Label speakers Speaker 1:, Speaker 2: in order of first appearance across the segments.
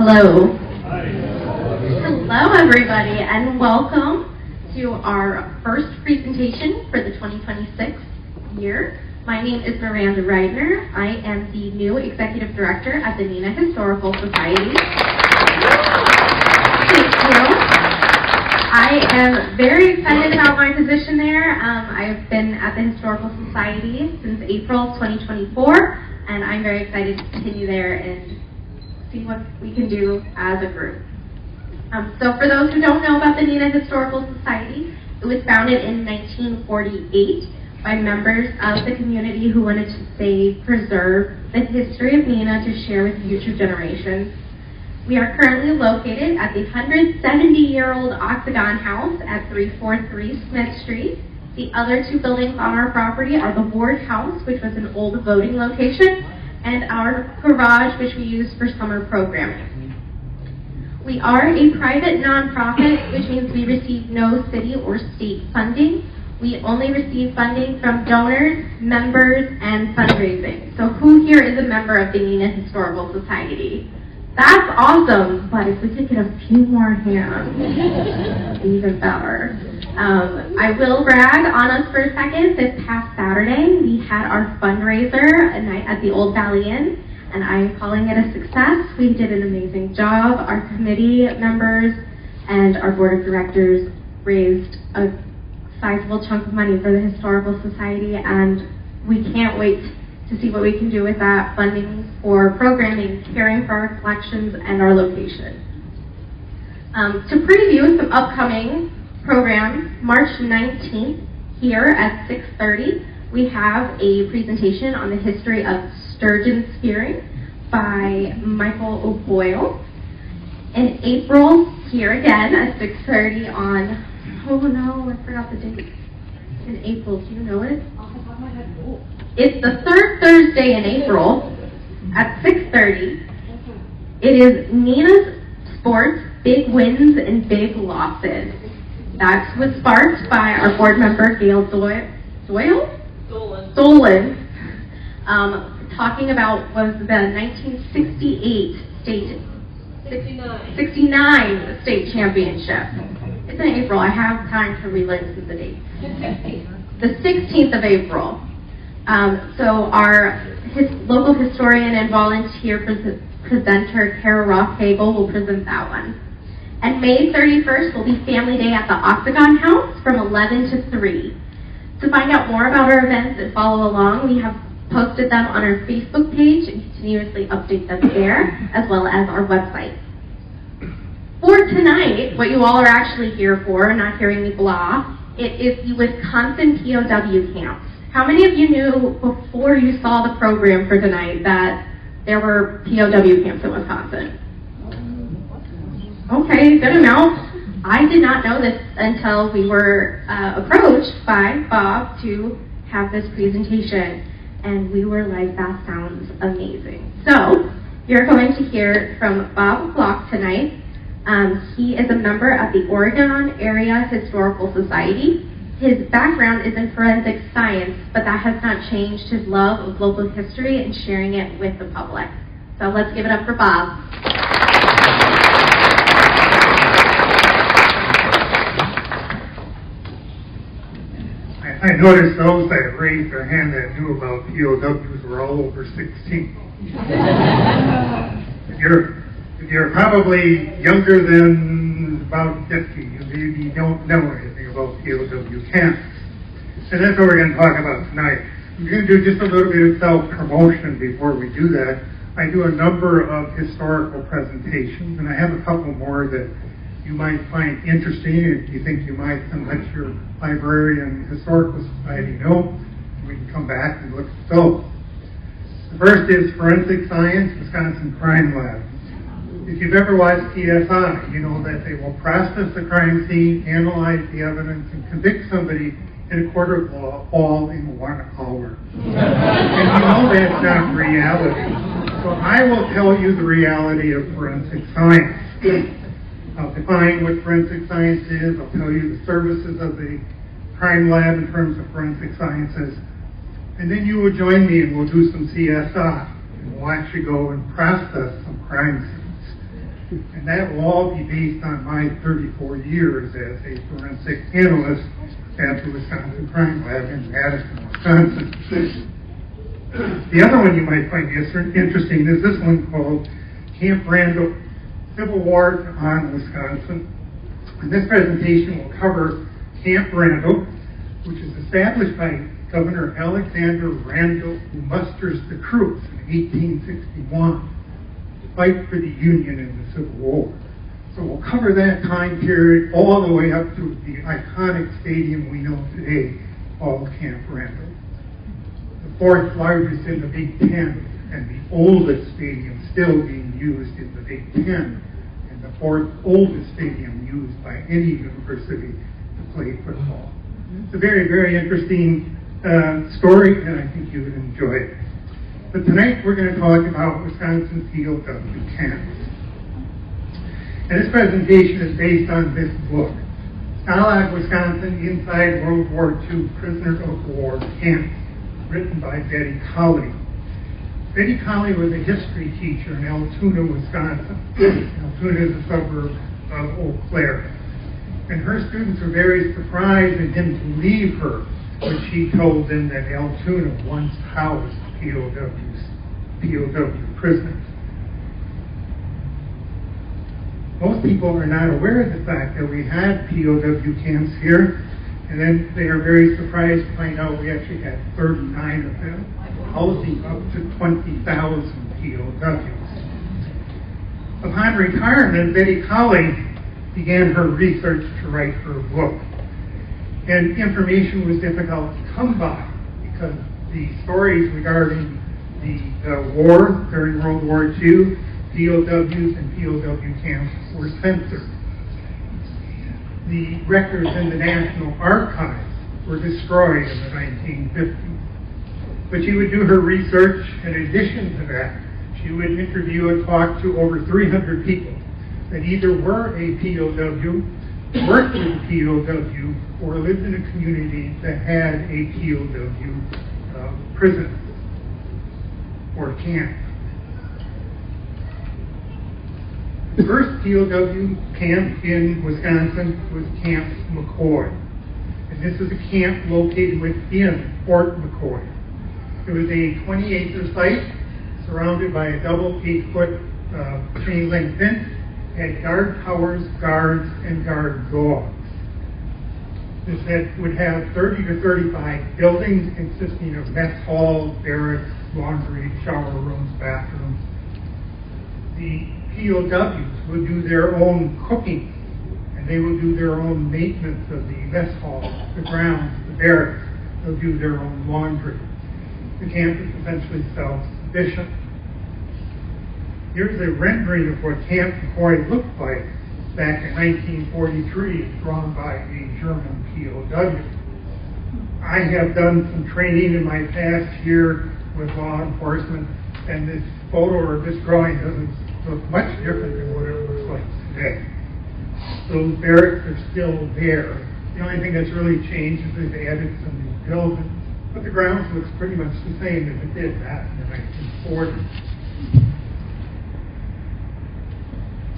Speaker 1: Hello. Hi. Hello, everybody, and welcome to our first presentation for the 2026 year. My name is Miranda Reidner. I am the new Executive Director at the Neenah Historical Society. Thank you. I am very excited about my position there. I've been at the Historical Society since April 2024, and I'm very excited to continue there and see what we can do as a group. So for those who don't know about the Neenah Historical Society, it was founded in 1948 by members of the community who wanted to preserve the history of Neenah to share with future generations. We are currently located at the 170-year-old Octagon House at 343 Smith Street. The other two buildings on our property are the Ward House, which was an old voting location, and our garage, which we use for summer programming. We are a private nonprofit, which means we receive no city or state funding. We only receive funding from donors, members, and fundraising. So who here is a member of the Neenah Historical Society? That's awesome, but if we could get a few more hands, even better. I will brag on us for a second. This past Saturday, we had our fundraiser, a night at the Old Valley Inn, and I'm calling it a success. We did an amazing job. Our committee members and our board of directors raised a sizable chunk of money for the Historical Society, and we can't wait to see what we can do with that funding for programming, caring for our collections, and our location. To preview some upcoming programs, March 19th, here at 6:30, we have a presentation on the history of sturgeon spearing by Michael O'Boyle. In April, here again at 6:30 on, oh no, I forgot the date. In April, do you know it? It's the third Thursday in April at 6:30. It is Neenah's Sports, Big Wins and Big Losses. That was sparked by our board member, Gail Dolan, talking about was the 1968 69 state championship. It's in April. I have time to relist the dates. The 16th of April. So our local historian and volunteer presenter, Kara Roth-Hagel, will present that one. And May 31st will be Family Day at the Octagon House from 11 to 3. To find out more about our events and follow along, we have posted them on our Facebook page and continuously update them there, as well as our website. For tonight, what you all are actually here for, not hearing me blah, it is the Wisconsin POW camps. How many of you knew before you saw the program for tonight that there were POW camps in Wisconsin? Okay, good amount. I did not know this until we were approached by Bob to have this presentation, and we were like, that sounds amazing. So, you're going to hear from Bob Block tonight. He is a member of the Oregon Area Historical Society. His background is in forensic science, but that has not changed his love of local history and sharing it with the public. So let's give it up for Bob.
Speaker 2: I noticed those that raised their hand that knew about POWs were all over 16. If you're probably younger than about 50, you maybe don't know anything about POW camps. And that's what we're going to talk about tonight. We're going to do just a little bit of self-promotion before we do that. I do a number of historical presentations, and I have a couple more that you might find interesting if you think you might let your library and historical society know. We can come back and look at those. The first is Forensic Science, Wisconsin Crime Lab. If you've ever watched CSI, you know that they will process the crime scene, analyze the evidence, and convict somebody in a court of law all in 1 hour. And you know that's not reality. So I will tell you the reality of forensic science. I'll define what forensic science is. I'll tell you the services of the crime lab in terms of forensic sciences. And then you will join me and we'll do some CSI. And we'll actually go and process some crime scenes. And that will all be based on my 34 years as a forensic analyst at the Wisconsin Crime Lab in Madison, Wisconsin. The other one you might find interesting is this one called Camp Randall, Civil War on Wisconsin. And this presentation will cover Camp Randall, which is established by Governor Alexander Randall, who musters the troops in 1861 to fight for the Union in the Civil War. So we'll cover that time period all the way up to the iconic stadium we know today called Camp Randall. The fourth largest in the Big Ten and the oldest stadium still being used in the Big Ten, and the fourth oldest stadium used by any university to play football. It's a very, very interesting story, and I think you would enjoy it. But tonight we're going to talk about Wisconsin POW camps. And this presentation is based on this book, Stalag, Wisconsin, Inside World War II Prisoners of War Camps, written by Betty Colley. Betty Colley was a history teacher in Altoona, Wisconsin. Altoona is a suburb of Eau Claire. And her students were very surprised and didn't believe her when she told them that Altoona once housed POW prisoners. Most people are not aware of the fact that we had POW camps here, and then they are very surprised to find out we actually had 39 of them, housing up to 20,000 POWs. Upon retirement, Betty Colley began her research to write her book. And information was difficult to come by because the stories regarding the war during World War II, POWs and POW camps were censored. The records in the National Archives were destroyed in the 1950s. But she would do her research. In addition to that, she would interview and talk to over 300 people that either were a POW, worked with a POW, or lived in a community that had a POW prison or camp. The first POW camp in Wisconsin was Camp McCoy. And this is a camp located within Fort McCoy. It was a 20-acre site surrounded by a double 8-foot chain link fence, had guard towers, guards, and guard dogs. This would have 30 to 35 buildings consisting of mess halls, barracks, laundry, shower rooms, bathrooms. The POWs would do their own cooking, and they would do their own maintenance of the mess hall, the grounds, the barracks. They'll do their own laundry. The camp is essentially self-sufficient. Here's a rendering of what Camp McCoy looked like back in 1943, drawn by a German POW. I have done some training in my past year with law enforcement, and this photo or this drawing doesn't look much different than what it looks like today. Those barracks are still there. The only thing that's really changed is they've added some new buildings, but the grounds looks pretty much the same as it did back in the 1940s.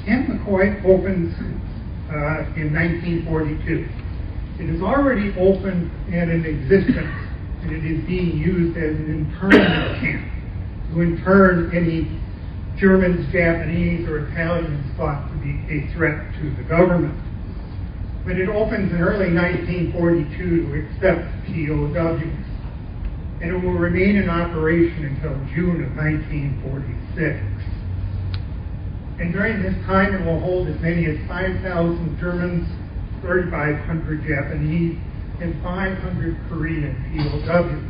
Speaker 2: Camp McCoy opens in 1942. It is already open and in existence, and it is being used as an internment camp to intern any Germans, Japanese, or Italians thought to be a threat to the government. But it opens in early 1942 to accept POWs, and it will remain in operation until June of 1946. And during this time, it will hold as many as 5,000 Germans, 3,500 Japanese, and 500 Korean POWs.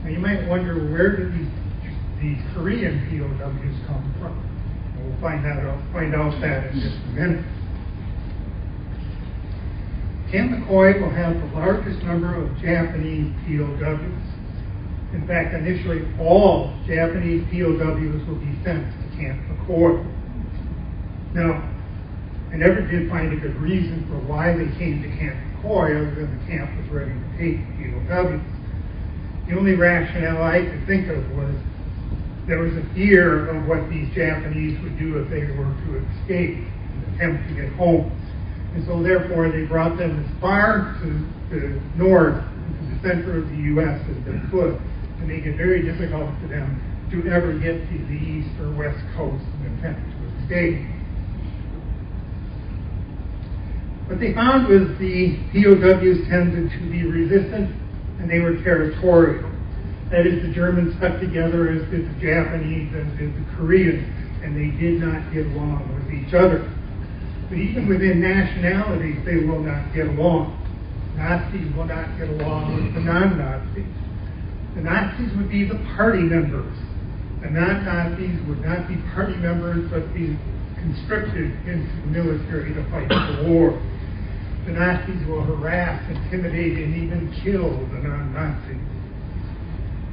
Speaker 2: Now, you might wonder, where did these Korean POWs come from? We'll find out that in just a minute. Camp McCoy will have the largest number of Japanese POWs. In fact, initially, all Japanese POWs will be sent to Camp McCoy. Now, I never did find a good reason for why they came to Camp McCoy other than the camp was ready to take POWs. The only rationale I could think of was there was a fear of what these Japanese would do if they were to escape and attempt to get home. And so therefore they brought them as far to the north, to the center of the U.S. as they could, to make it very difficult for them to ever get to the east or west coast and attempt to escape. What they found was the POWs tended to be resistant and they were territorial. That is, the Germans stuck together as did the Japanese and did the Koreans, and they did not get along with each other. But even within nationalities, they will not get along. Nazis will not get along with the non-Nazis. The Nazis would be the party members. The non-Nazis would not be party members, but be conscripted into the military to fight the war. The Nazis will harass, intimidate, and even kill the non-Nazis.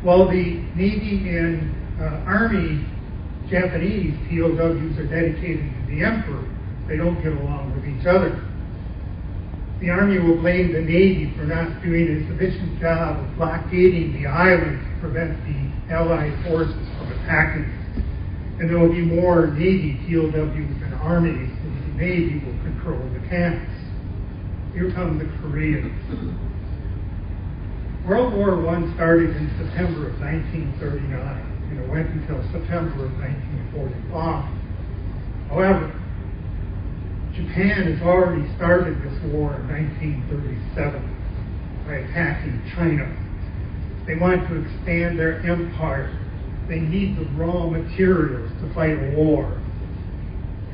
Speaker 2: While the Navy and Army Japanese POWs are dedicated to the Emperor, they don't get along with each other. The Army will blame the Navy for not doing a sufficient job of blockading the island to prevent the Allied forces from attacking. And there will be more Navy POWs than Army, since the Navy will control the camps. Here come the Koreans. World War I started in September of 1939, and it went until September of 1945. However, Japan has already started this war in 1937 by attacking China. They want to expand their empire. They need the raw materials to fight a war.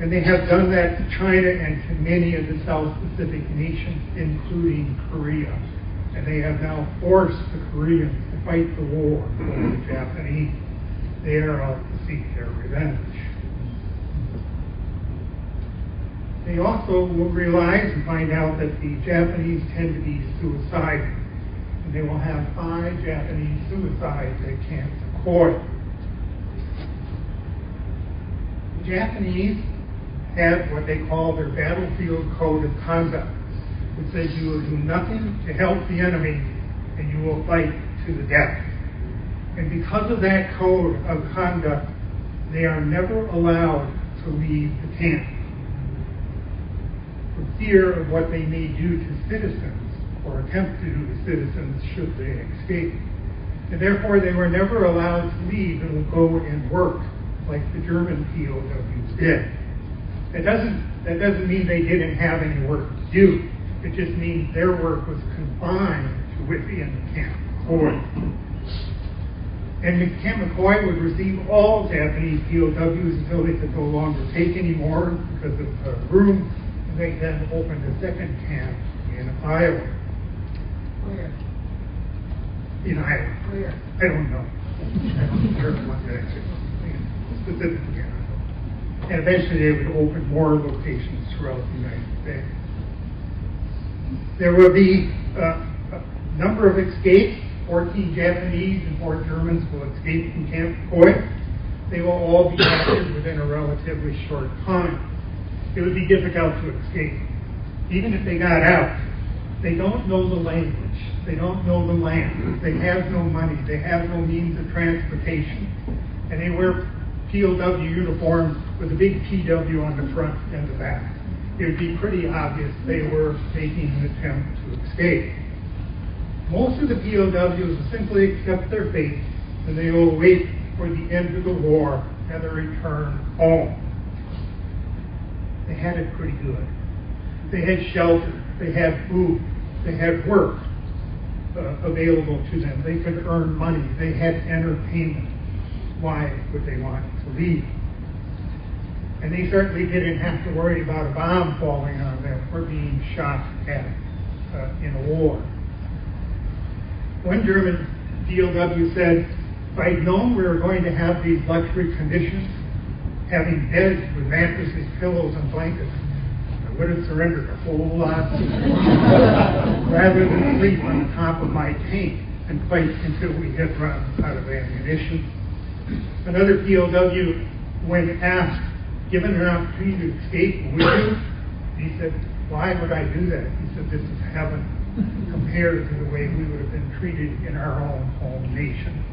Speaker 2: And they have done that to China and to many of the South Pacific nations, including Korea. And they have now forced the Koreans to fight the war for the Japanese. They are out to seek their revenge. They also will realize and find out that the Japanese tend to be suicidal. And they will have 5 Japanese suicides at Camp Sequoia. The Japanese have what they call their battlefield code of conduct. It says you will do nothing to help the enemy and you will fight to the death. And because of that code of conduct, they are never allowed to leave the camp for fear of what they may do to citizens or attempt to do to citizens should they escape. And therefore they were never allowed to leave and go and work like the German POWs did. That doesn't mean they didn't have any work to do. It just means their work was confined to within the Camp McCoy. And the Camp McCoy would receive all Japanese POWs until they could no longer take any more because of room. And they then opened a second camp in Iowa.
Speaker 3: Where?
Speaker 2: In Iowa.
Speaker 3: Where?
Speaker 2: I don't know. I don't know what that is. Specifically. And eventually they would open more locations throughout the United States. There will be a number of escapes. 14 Japanese and 4 Germans will escape from Camp McCoy. They will all be captured within a relatively short time. It would be difficult to escape. Even if they got out, they don't know the language. They don't know the land. They have no money. They have no means of transportation. And they wear POW uniforms with a big PW on the front and the back. It would be pretty obvious they were making an attempt to escape. Most of the POWs will simply accept their fate and they will wait for the end of the war and their return home. They had it pretty good. They had shelter, they had food, they had work available to them. They could earn money, they had entertainment. Why would they want to leave? And they certainly didn't have to worry about a bomb falling on them or being shot at in a war. One German POW said, if I'd known we were going to have these luxury conditions, having beds with mattresses, pillows, and blankets, I would have surrendered a whole lot rather than sleep on the top of my tank and fight until we had run out of ammunition. Another POW, when asked, given an opportunity to escape, would you? He said, why would I do that? He said, this is heaven compared to the way we would have been treated in our own home nation.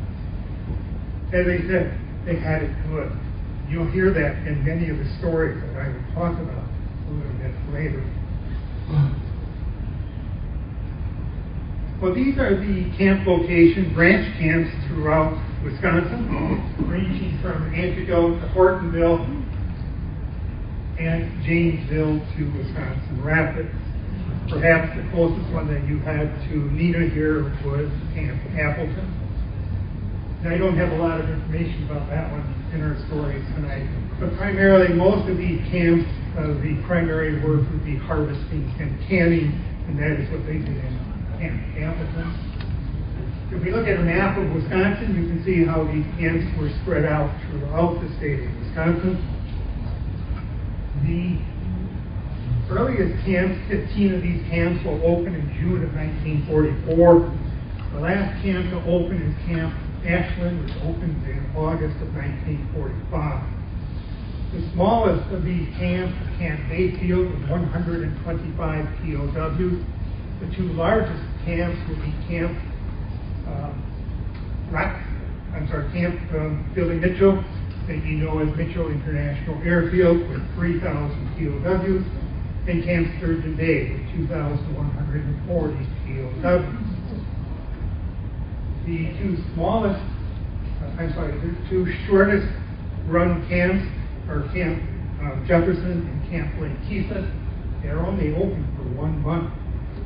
Speaker 2: As I said, they had it good. You'll hear that in many of the stories that I will talk about a little bit later. Well, these are the camp locations, ranch camps throughout Wisconsin, ranging from Antidote to Hortonville and Janesville to Wisconsin Rapids. Perhaps the closest one that you had to Neenah here was Camp Appleton. And I don't have a lot of information about that one in our stories tonight, but primarily most of these camps, the primary work would be harvesting and canning, and that is what they did in Camp Appleton. If we look at a map of Wisconsin, you can see how these camps were spread out throughout the state of Wisconsin. The earliest camps, 15 of these camps, will open in June of 1944. The last camp to open is Camp Ashland, which opened in August of 1945. The smallest of these camps, Camp Bayfield, with 125 POWs. The two largest camps would be Camp Billy Mitchell, that you know as Mitchell International Airfield, with 3,000 POWs, and Camp Sturgeon Bay, with 2,140 POWs. The two shortest run camps are Camp Jefferson and Camp Lake Keesis. They're only open for 1 month,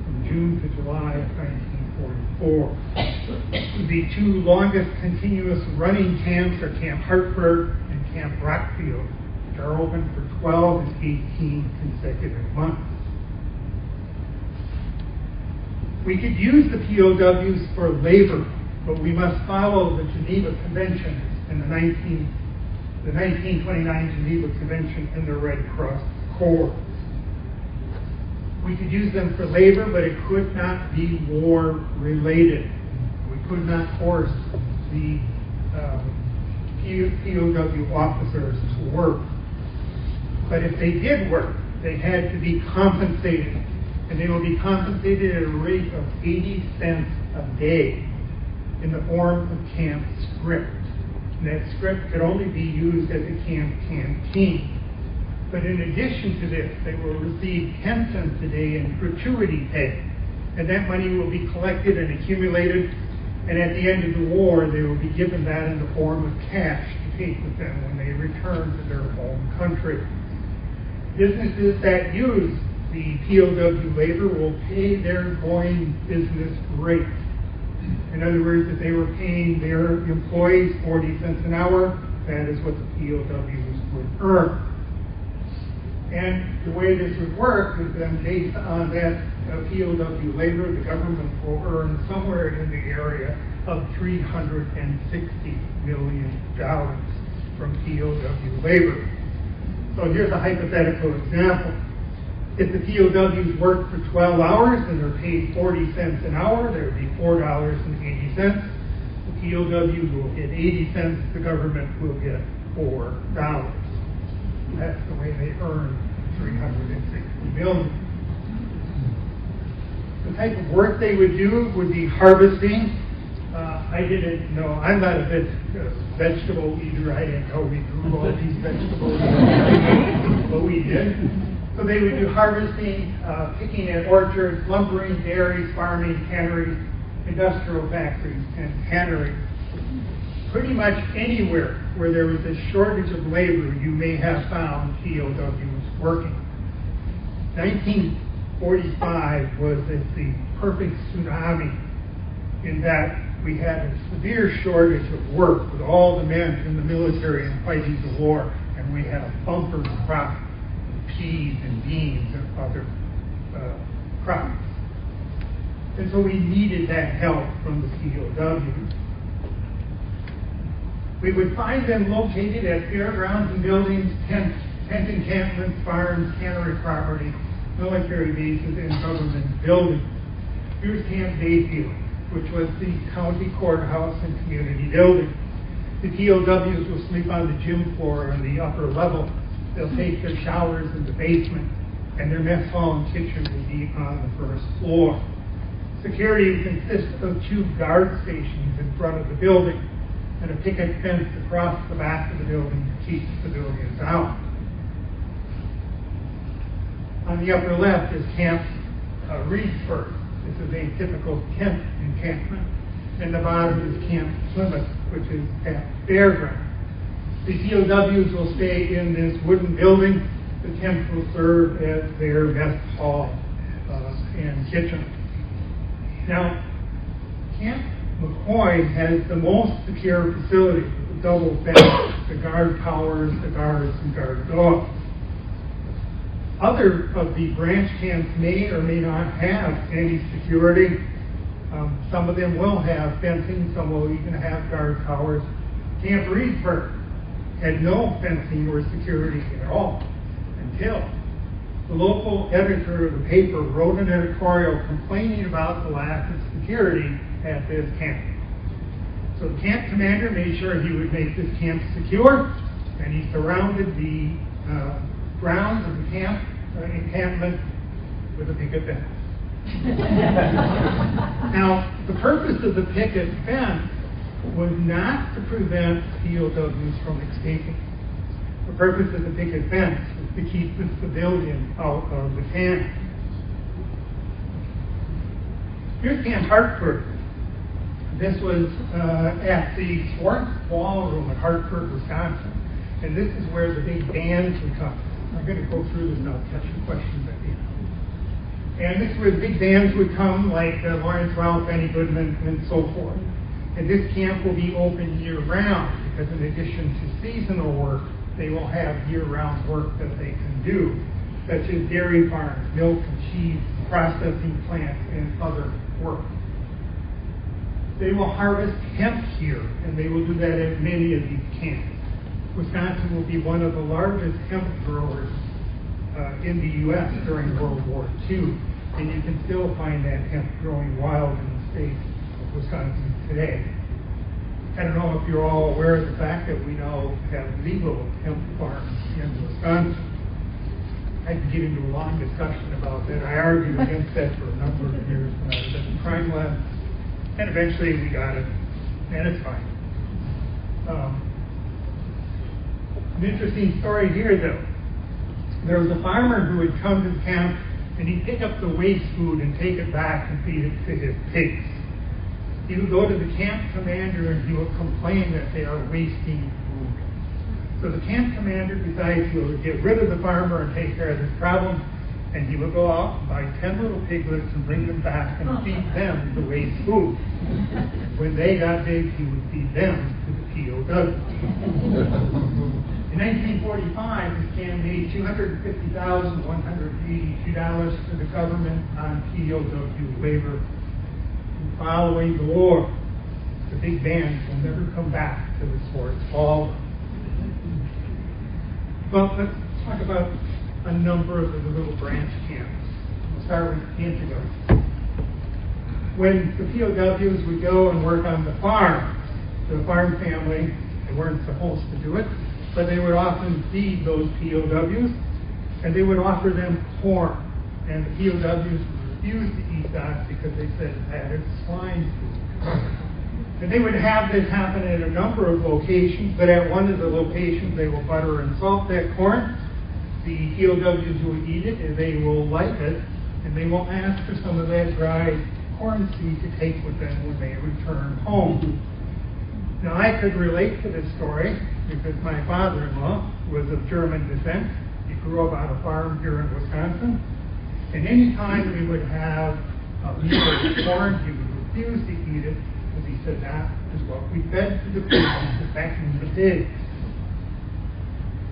Speaker 2: from June to July of 1944. The two longest continuous running camps are Camp Hartford and Camp Rockfield, which are open for 12 and 18 consecutive months. We could use the POWs for labor, but we must follow the Geneva Convention and the 1929 Geneva Convention and the Red Cross Corps. We could use them for labor, but it could not be war-related. We could not force the POW officers to work. But if they did work, they had to be compensated. And they will be compensated at a rate of 80 cents a day in the form of camp script. And that script could only be used as a camp canteen. But in addition to this, they will receive 10 cents a day in gratuity pay. And that money will be collected and accumulated, and at the end of the war, they will be given that in the form of cash to take with them when they return to their home country. Businesses that use the POW labor will pay their going business rate. In other words, if they were paying their employees 40 cents an hour, that is what the POWs would earn. And the way this would work is then based on that POW labor, the government will earn somewhere in the area of $360 million from POW labor. So here's a hypothetical example. If the POWs work for 12 hours and they're paid 40 cents an hour, there would be $4.80. The POWs will get 80 cents, the government will get $4. That's the way they earn $360 million. The type of work they would do would be harvesting. I didn't know, I'm not a vegetable eater. I didn't know we grew all these vegetables, but we did. So they would do harvesting, picking at orchards, lumbering, dairies, farming, canneries, industrial factories, and tanneries. Pretty much anywhere where there was a shortage of labor, you may have found POWs working. 1945 was the perfect tsunami in that we had a severe shortage of work with all the men in the military and fighting the war, and we had a bumper crop of peas and beans and other crops. And so we needed that help from the POWs. We would find them located at fairgrounds and buildings, tent encampments, farms, cannery property, military bases, and government buildings. Here's Camp Bayfield, which was the county courthouse and community building. The POWs will sleep on the gym floor on the upper level. They'll take their showers in the basement, and their mess hall and kitchen will be on the first floor. Security consists of 2 guard stations in front of the building. and a picket fence across the back of the building to keep the civilians out. On the upper left is Camp Reedsburg. This is a typical tent encampment. And the bottom is Camp Plymouth, which is at Fairground. The POWs will stay in this wooden building. The tent will serve as their mess hall and kitchen. Now, Camp McCoy has the most secure facility with the double fence, the guard towers, the guards, and guard dogs. Other of the branch camps may or may not have any security. Some of them will have fencing, some will even have guard towers. Camp Reedsburg had no fencing or security at all until the local editor of the paper wrote an editorial complaining about the lack of security at this camp. So the camp commander made sure he would make this camp secure, and he surrounded the grounds of the camp encampment with a picket fence. Now, the purpose of the picket fence was not to prevent POWs from escaping. The purpose of the picket fence was to keep the civilians out of the camp. Here's Camp Hartford. This was at the Sports Ballroom in Hartford, Wisconsin. And this is where the big bands would come. I'm going to go through this and I'll catch your questions at the end. And this is where the big bands would come, like Lawrence Ralph, Benny Goodman, and so forth. And this camp will be open year-round, because in addition to seasonal work, they will have year-round work that they can do, such as dairy farms, milk and cheese, processing plants, and other work. They will harvest hemp here, and they will do that at many of these camps. Wisconsin will be one of the largest hemp growers in the U.S. during World War II, and you can still find that hemp growing wild in the state of Wisconsin today. I don't know if you're all aware of the fact that we now have legal hemp farms in Wisconsin. I could get into a long discussion about that. I argued against that for a number of years when I was at the crime lab, and eventually we got it, and it's fine. An interesting story here, though. There was a farmer who would come to the camp, and he'd pick up the waste food and take it back and feed it to his pigs. He would go to the camp commander and he would complain that they are wasting food. So the camp commander decides he will get rid of the farmer and take care of this problem, and he would go out and buy 10 little piglets and bring them back and feed them the waste food. When they got big, he would feed them to the POWs. In 1945, this camp made $250,182 to the government on POW labor. And following the war, the big bands will never come back to the sports hall. But let's talk about a number of the little branch camps. We'll start with Antigo. When the POWs would go and work on the farm, the farm family, they weren't supposed to do it, but they would often feed those POWs, and they would offer them corn. And the POWs would refuse to eat that because they said that is swine food. And they would have this happen at a number of locations, but at one of the locations they will butter and salt that corn. The POWs will eat it, and they will like it, and they will ask for some of that dried corn seed to take with them when they return home. Now, I could relate to this story because my father-in-law was of German descent. He grew up on a farm here in Wisconsin. And any time we would have meat or corn, he would refuse to eat it because he said that is what we fed to the pigs to fatten the pigs.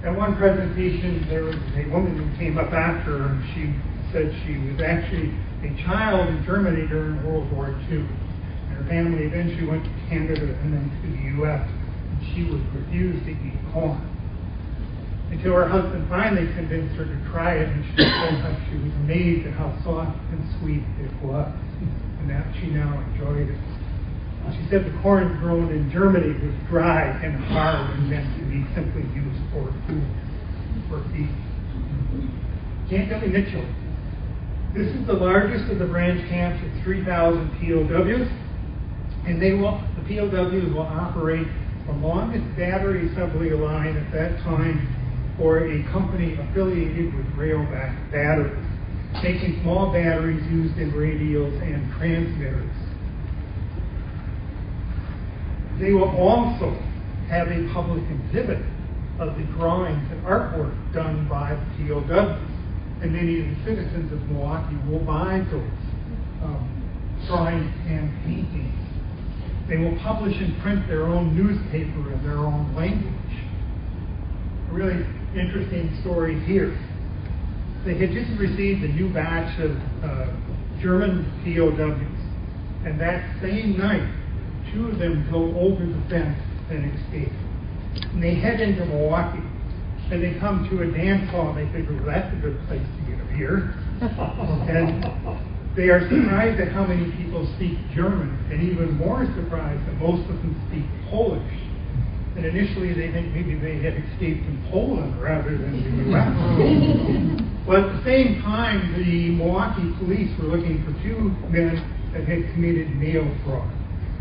Speaker 2: At one presentation, there was a woman who came up after her, and she said she was actually a child in Germany during World War II. Her family eventually went to Canada and then to the U.S. and she would refuse to eat corn until her husband finally convinced her to try it, and she told how she was amazed at how soft and sweet it was, and that she now enjoyed it. She said the corn grown in Germany was dry and hard and meant to be simply used for food, for feed. Camp Billy Mitchell. This is the largest of the branch camps with 3,000 POWs. And the POWs will operate the longest battery assembly line at that time for a company affiliated with Railback Batteries, making small batteries used in radios and transmitters. They will also have a public exhibit of the drawings and artwork done by the POWs. And many of the citizens of Milwaukee will buy those drawings and paintings. They will publish and print their own newspaper in their own language. A really interesting story here. They had just received a new batch of German POWs, and that same night, 2 of them go over the fence and escape. And they head into Milwaukee, and they come to a dance hall, and they figure, well, that's a good place to get a beer. And they are surprised at how many people speak German, and even more surprised that most of them speak Polish. And initially they think maybe they had escaped from Poland rather than the U.S. Well, at the same time, the Milwaukee police were looking for 2 men that had committed mail fraud.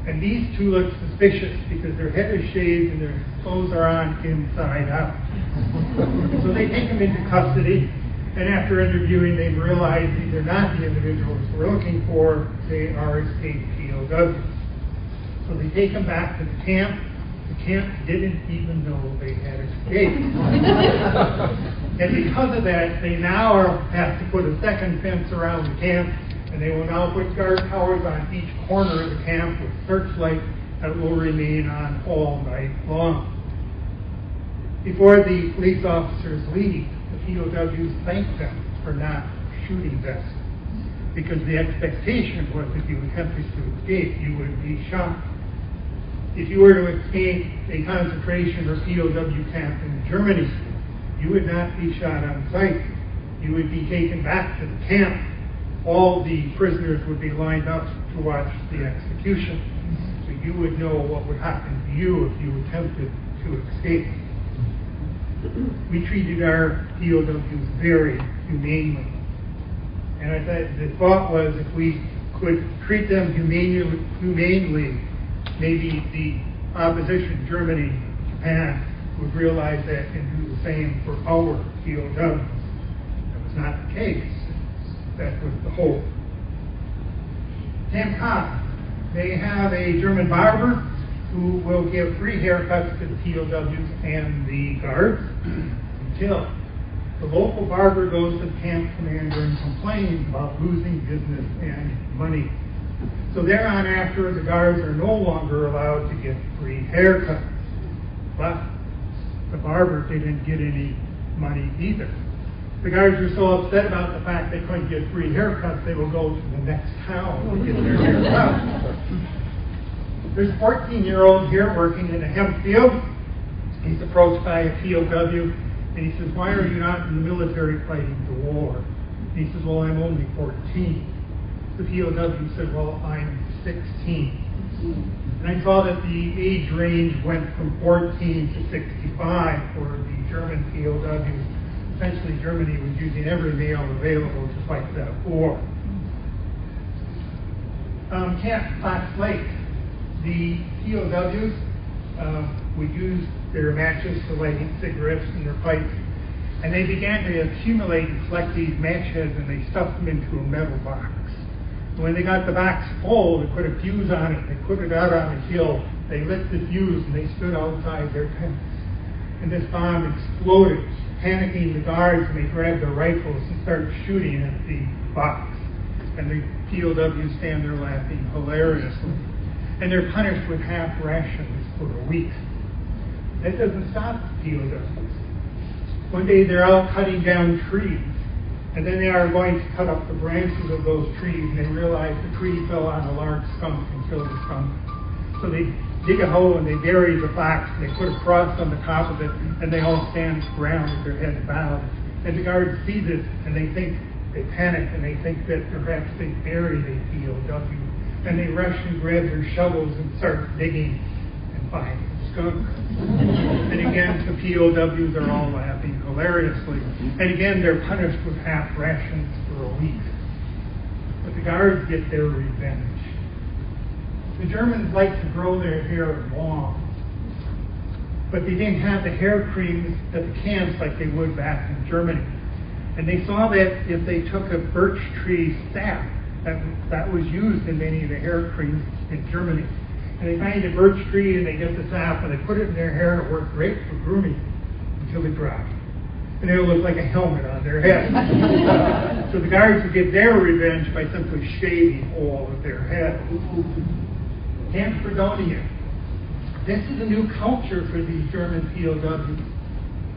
Speaker 2: And these 2 looked suspicious because their head is shaved and their clothes are on inside out. So they take them into custody, and after interviewing, they realize these are not the individuals we're looking for, they are escaped POWs. So they take them back to the camp. The camp didn't even know they had escaped. And because of that, they now have to put a second fence around the camp, and they will now put guard towers on each corner of the camp with searchlights that will remain on all night long. Before the police officers leave, the POWs thank them for not shooting them, because the expectation was if you attempted to escape, you would be shot. If you were to escape a concentration or POW camp in Germany, you would not be shot on sight. You would be taken back to the camp. All the prisoners would be lined up to watch the execution. So you would know what would happen to you if you attempted to escape. We treated our POWs very humanely. And I thought the thought was if we could treat them humanely, maybe the opposition, Germany, Japan, would realize that and do the same for our POWs. That was not the case. That was the hope. Camp Cobb, they have a German barber who will give free haircuts to the POWs and the guards until the local barber goes to the camp commander and complains about losing business and money. So thereafter, the guards are no longer allowed to get free haircuts. But the barber didn't get any money either. The guards were so upset about the fact they couldn't get free haircuts, they will go to the next town to get their haircuts. There's a 14-year-old here working in a hemp field. He's approached by a POW, and he says, why are you not in the military fighting the war? And he says, well, I'm only 14. The POW said, well, I'm 16. And I saw that the age range went from 14 to 65 for the German POWs. Essentially, Germany was using every male available to fight that war. Camp Fox Lake. The POWs would use their matches for lighting cigarettes in their pipes, and they began to accumulate and collect these match heads, and they stuffed them into a metal box. When they got the box full, they put a fuse on it, they put it out on a hill, they lit the fuse, and they stood outside their tents. And this bomb exploded, panicking the guards, and they grabbed their rifles and started shooting at the box. And the POWs stand there laughing hilariously. And they're punished with half rations for a week. That doesn't stop the POWs. One day they're out cutting down trees, and then they are going to cut up the branches of those trees, and they realize the tree fell on a large skunk and killed the skunk. So they dig a hole and they bury the box, and they put a cross on the top of it, and they all stand around with their heads bowed. And the guards see this, and they panic, and they think that perhaps they buried a POW. And they rush and grab their shovels and start digging and find the skunk. And again, the POWs are all laughing hilariously. And again, they're punished with half rations for a week. But the guards get their revenge. The Germans like to grow their hair long. but they didn't have the hair creams at the camps like they would back in Germany. And they saw that if they took a birch tree sap, that was used in many of the hair creams in Germany. And they find a birch tree and they get the sap and they put it in their hair and it worked great for grooming until it dropped. And it'll look like a helmet on their head. So the guards would get their revenge by simply shaving all of their head. Camp Fredonia. This is a new culture for these German POWs.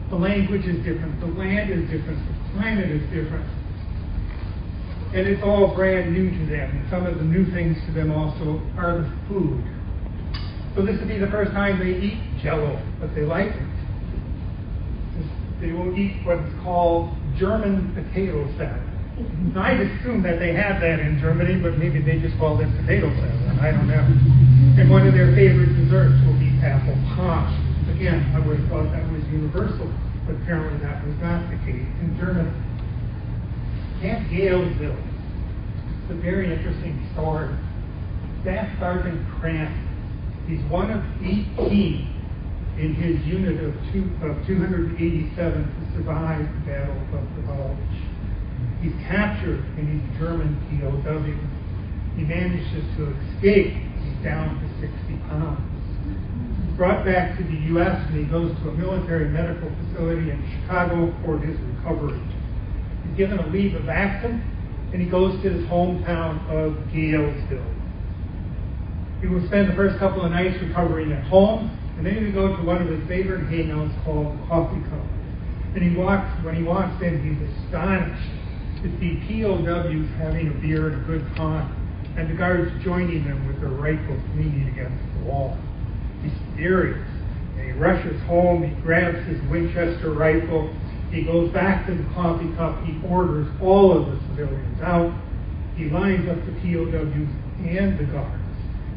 Speaker 2: The language is different, the land is different, the climate is different. And it's all brand new to them. And some of the new things to them also are the food. So this will be the first time they eat Jell-O, but they like it. They will eat what's called German potato salad. Now, I'd assume that they have that in Germany, but maybe they just call it potato salad. I don't know. And one of their favorite desserts will be apple pie. Again, I would have thought that was universal, but apparently that was not the case in Germany. Camp Galesville. It's a very interesting story. Staff Sergeant Cramp, he's one of 18 in his unit of 287 to survive the Battle of the Bulge. He's captured and he's a German POW. He manages to escape. He's down to 60 pounds. He's brought back to the U.S. and he goes to a military medical facility in Chicago for his recovery. He's given a leave of absence and he goes to his hometown of Galesville. He will spend the first couple of nights recovering at home, and then he will go to one of his favorite hangouts called the Coffee Cup. And when he walks in, he's astonished to see POWs having a beer and a good time, and the guards joining them with their rifles leaning against the wall. He's furious, and he rushes home, he grabs his Winchester rifle, he goes back to the Coffee Cup, he orders all of the civilians out, he lines up the POWs and the guards,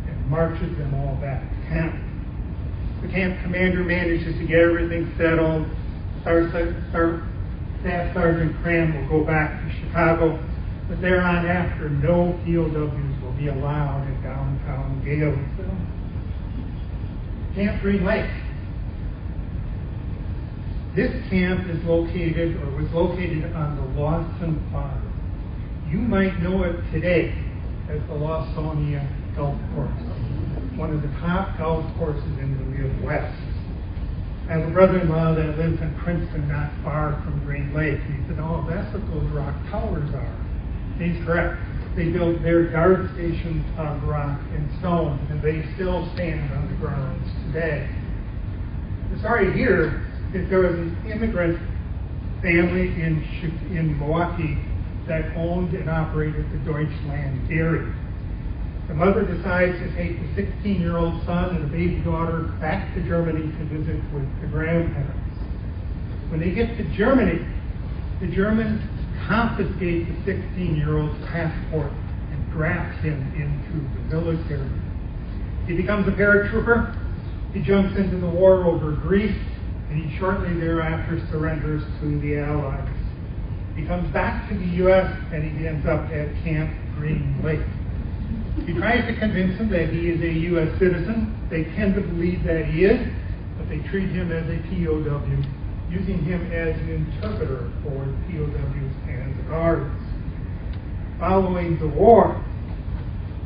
Speaker 2: and marches them all back to camp. The camp commander manages to get everything settled. Staff Sergeant Cram will go back to Chicago, but thereon after, no POWs will be allowed in downtown Galesville. Camp Green Lake. This camp is located, or was located on the Lawson Farm. You might know it today as the Lawsonia Golf Course, one of the top golf courses in the Midwest. I have a brother-in-law that lives in Princeton, not far from Green Lake. And he said, "Oh, that's what those rock towers are." And he's correct. They built their guard stations on rock and stone, and they still stand on the grounds today. The story here is there was an immigrant family in Milwaukee that owned and operated the Deutschland Dairy. The mother decides to take the 16-year-old son and a baby daughter back to Germany to visit with the grandparents. When they get to Germany, the Germans confiscate the 16-year-old's passport and draft him into the military. He becomes a paratrooper. He jumps into the war over Greece, and he shortly thereafter surrenders to the Allies. He comes back to the U.S. and he ends up at Camp Green Lake. He tries to convince them that he is a U.S. citizen. They tend to believe that he is, but they treat him as a POW, using him as an interpreter for the POWs and the guards. Following the war,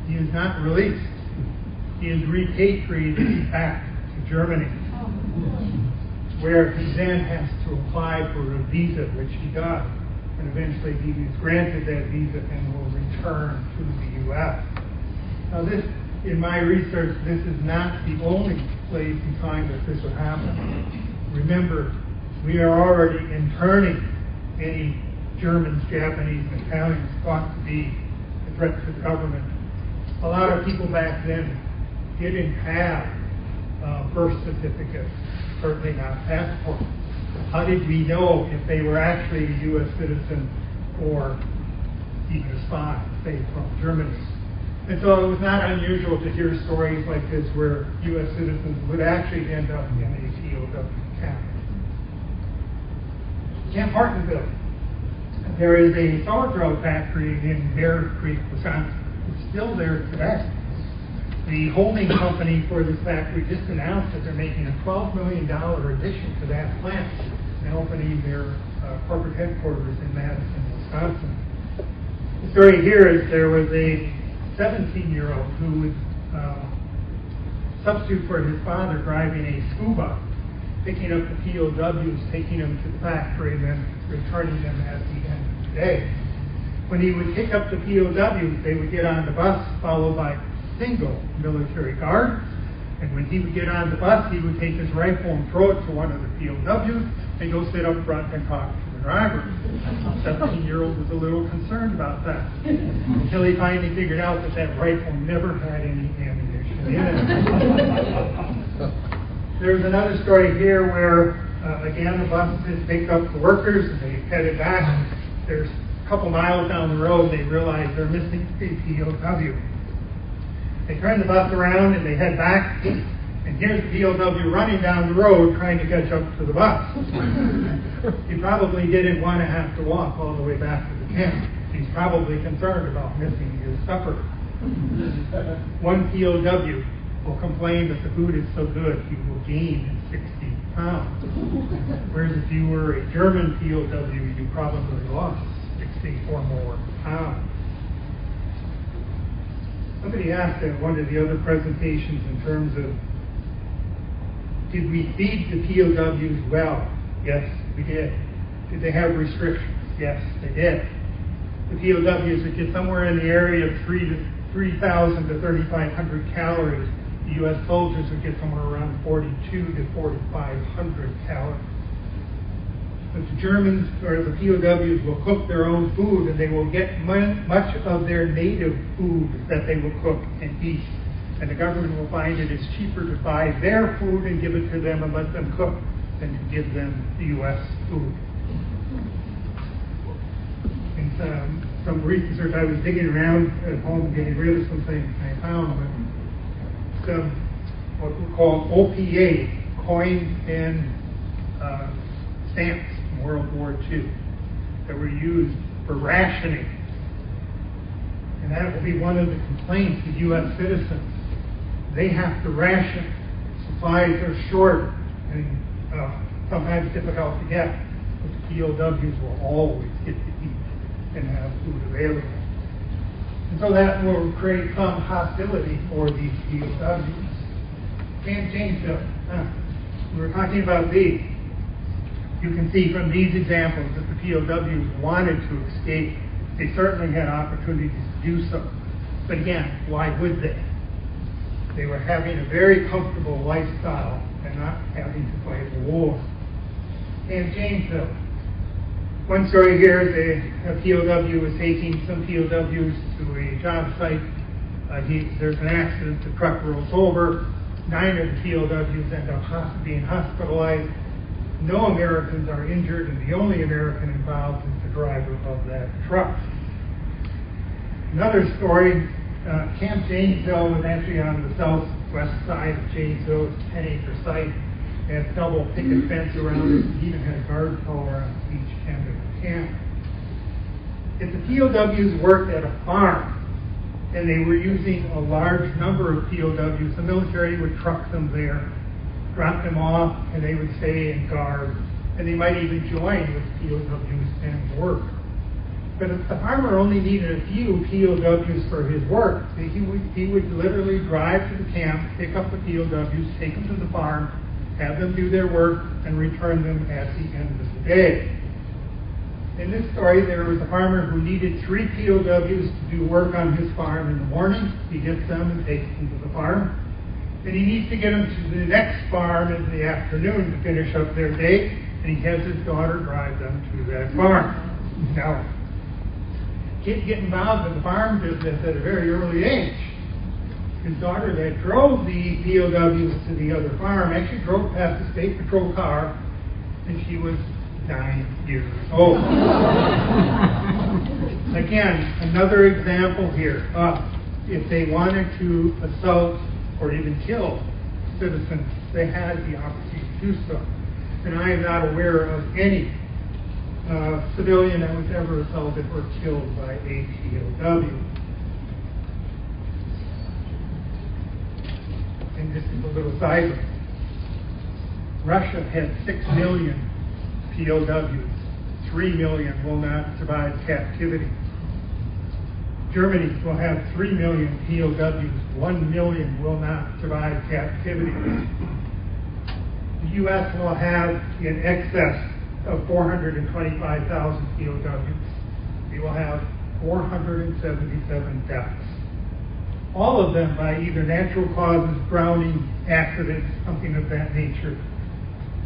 Speaker 2: he is not released. He is repatriated back to Germany, where he then has to apply for a visa, which he does. And eventually he is granted that visa and will return to the U.S. Now this, in my research, this is not the only place in time that this would happen. Remember, we are already interning any Germans, Japanese, and Italians thought to be a threat to the government. A lot of people back then didn't have birth certificates, certainly not passports. How did we know if they were actually a U.S. citizen or even a spy, say, from Germany? And so it was not unusual to hear stories like this where U.S. citizens would actually end up in a POW camp. Camp Hortonville. There is a sauerkraut factory in Bear Creek, Wisconsin. It's still there today. The holding company for this factory just announced that they're making a $12 million addition to that plant and opening their corporate headquarters in Madison, Wisconsin. The story here is there was a 17-year-old who would substitute for his father driving a school bus, picking up the POWs, taking them to the factory, and then returning them at the end of the day. When he would pick up the POWs, they would get on the bus, followed by single military guard. And when he would get on the bus, he would take his rifle and throw it to one of the POWs and go sit up front and talk to the driver. The 17-year-old was a little concerned about that until he finally figured out that that rifle never had any ammunition in it. There's another story here where, again, the bus has picked up the workers and they headed back. There's a couple miles down the road, they realize they're missing a POW. They turn the bus around and they head back, and here's the POW running down the road trying to catch up to the bus. He probably didn't want to have to walk all the way back to the camp. He's probably concerned about missing his supper. One POW will complain that the food is so good he will gain 60 pounds. Whereas if you were a German POW, you probably lost 60 or more pounds. Somebody asked at one of the other presentations in terms of, did we feed the POWs well? Yes, we did. Did they have restrictions? Yes, they did. The POWs would get somewhere in the area of 3,000 to 3,500 calories. The U.S. soldiers would get somewhere around 42 to 4,500 calories. But the Germans, or the POWs, will cook their own food, and they will get much of their native food that they will cook and eat. And the government will find it is cheaper to buy their food and give it to them and let them cook than to give them the U.S. food. And some research, I was digging around at home getting rid of some things, and I found some what we call OPA, coins and stamps from World War II that were used for rationing. And that will be one of the complaints of U.S. citizens. They have to ration. Supplies are short and sometimes difficult to get, but the POWs will always get to eat and have food available. And so that will create some hostility for these POWs. Camp Janesville. We were talking about these. You can see from these examples that the POWs wanted to escape. They certainly had opportunities to do so. But again, why would they? They were having a very comfortable lifestyle and not having to fight a war. Camp Janesville. One story here is a POW was taking some POWs to a job site. There's an accident, the truck rolls over. 9 of the POWs end up being hospitalized. No Americans are injured, and the only American involved is the driver of that truck. Another story, Camp Janesville was actually on the southwest side of Janesville. It's a 10-acre site. It had double picket fence around it. It even had a guard tower on each end of the camp. If the POWs worked at a farm and they were using a large number of POWs, the military would truck them there, drop them off, and they would stay and guard. And they might even join with POWs and work. But if the farmer only needed a few POWs for his work, he would literally drive to the camp, pick up the POWs, take them to the farm, have them do their work, and return them at the end of the day. In this story, there was a farmer who needed 3 POWs to do work on his farm in the morning. He gets them and takes them to the farm. And he needs to get them to the next farm in the afternoon to finish up their day, and he has his daughter drive them to that farm. Now, kids get involved in the farm business at a very early age. His daughter that drove the POWs to the other farm actually drove past the state patrol car, and she was 9 years old. Again, another example here. If they wanted to assault or even kill citizens, they had the opportunity to do so. And I am not aware of any civilian that was ever assaulted or killed by a POW. and this is a little side. Russia had 6 million POWs. 3 million will not survive captivity. Germany will have 3 million POWs. 1 million will not survive captivity. The U.S. will have in excess of 425,000 POWs. We will have 477 deaths. All of them by either natural causes, drowning, accidents, something of that nature.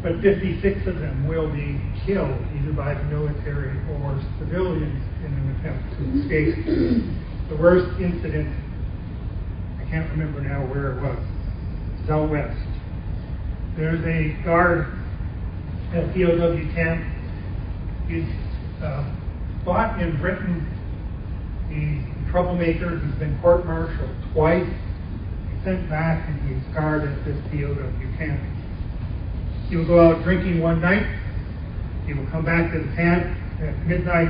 Speaker 2: But 56 of them will be killed either by the military or civilians in an attempt to escape. The worst incident, I can't remember now where it was, it's out west. There's a guard at a POW camp. He's fought in Britain. He's a troublemaker. He's been court-martialed twice. He's sent back and he's guarded at this POW camp. He will go out drinking one night. He will come back to the tent at midnight.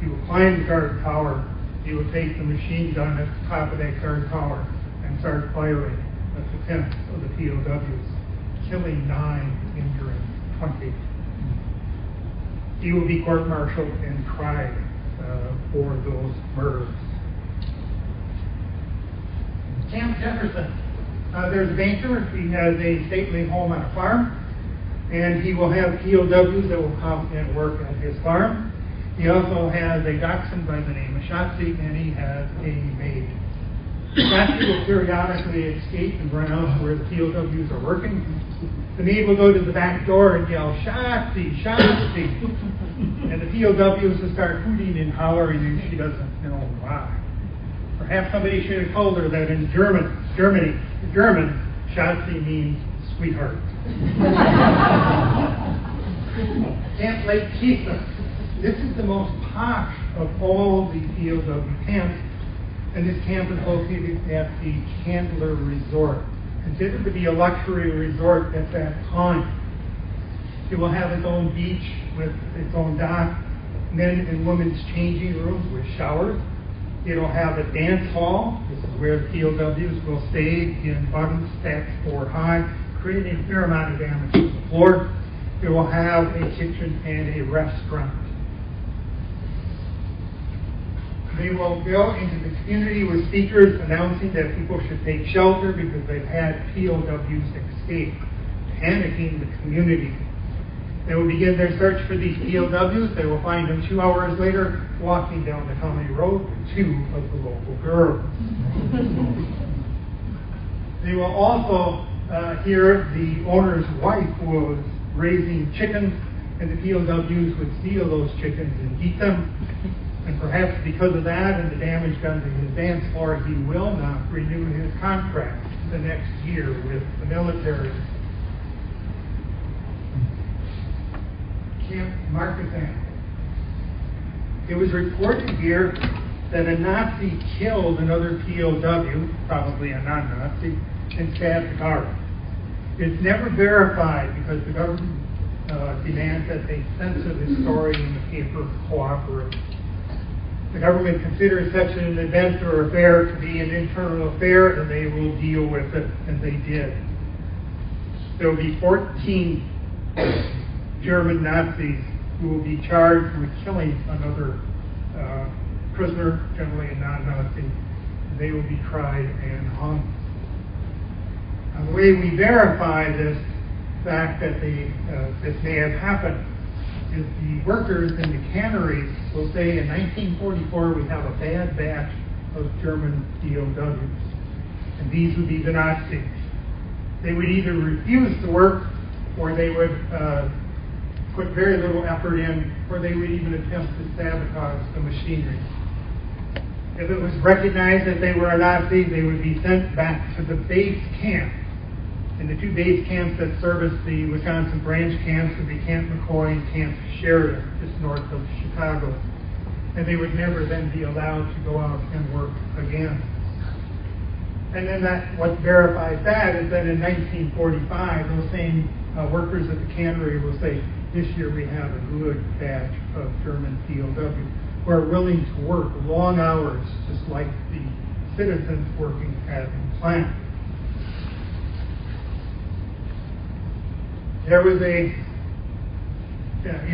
Speaker 2: He will climb the guard tower. He will take the machine gun at the top of that guard tower and start firing at the tents of the POWs, killing 9, injuring 20. He will be court-martialed and tried for those murders. Camp Jefferson. There's a banker. He has a stately home on a farm. And he will have POWs that will come and work at his farm. He also has a dachshund by the name of Shotzi, and he has a maid. Shotzi will periodically escape and run out where the POWs are working. The maid will go to the back door and yell, "Shotzi, Shotzi!" And the POWs will start hooting and hollering, and she doesn't know why. Perhaps somebody should have told her that in German, Shotzi means sweetheart. Camp Lake Kiefer. This is the most posh of all the POW camps, and this camp is located at the Chandler Resort, considered to be a luxury resort at that time. It will have its own beach with its own dock, men and women's changing rooms with showers. It'll have a dance hall. This is where the POWs will stay in bottom stacks 4 high, creating a fair amount of damage to the floor. It will have a kitchen and a restaurant. They will go into the community with speakers announcing that people should take shelter because they've had POWs escape, panicking the community. They will begin their search for these POWs. They will find them 2 hours later walking down the county road with 2 of the local girls. They will also hear the owner's wife was raising chickens, and the POWs would steal those chickens and eat them. And perhaps because of that and the damage done to his dance floor, he will not renew his contract the next year with the military. Camp Markesan. It was reported here that a Nazi killed another POW, probably a non-Nazi, and stabbed the guard. It's never verified because the government demands that they censor this story in the paper cooperative. The government considers such an event or affair to be an internal affair, and they will deal with it, and they did. There will be 14 German Nazis who will be charged with killing another prisoner, generally a non-Nazi. They will be tried and hung. The way we verify this fact that this may have happened is the workers in the canneries will say in 1944 we have a bad batch of German POWs, and these would be the Nazis. They would either refuse to work, or they would put very little effort in, or they would even attempt to sabotage the machinery. If it was recognized that they were a Nazi, they would be sent back to the base camp. And the 2 base camps that service the Wisconsin branch camps would be Camp McCoy and Camp Sheridan, just north of Chicago. And they would never then be allowed to go out and work again. And then what verifies that is that in 1945, those same workers at the cannery will say, this year we have a good batch of German POWs who are willing to work long hours, just like the citizens working at the plant. There was in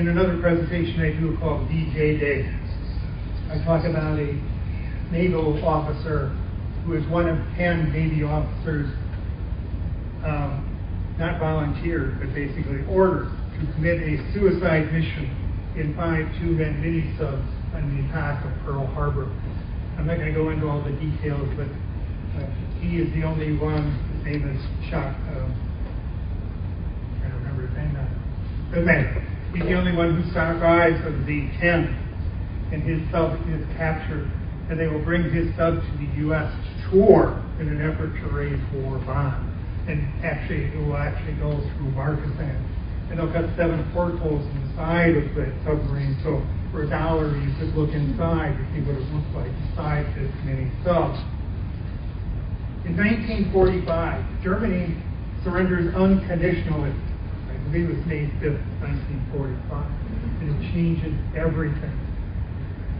Speaker 2: another presentation I do called DJ Day, I talk about a naval officer who is one of 10 Navy officers, not volunteered, but basically ordered to commit a suicide mission in 5 two-man mini-subs on the attack of Pearl Harbor. I'm not going to go into all the details, but he is the only one. His name is Chuck. I don't remember his name now. Doesn't matter. He's the only one who survives of the 10, and his sub is captured, and they will bring his sub to the U.S. to tour in an effort to raise war bonds. And actually, it will actually go through Marquesas. And they'll cut 7 portholes in the side of the submarine, so for $1 you could look inside to see what it looks like inside this mini sub. In 1945, Germany surrenders unconditionally. I believe it was May 5th, 1945. And it changes everything.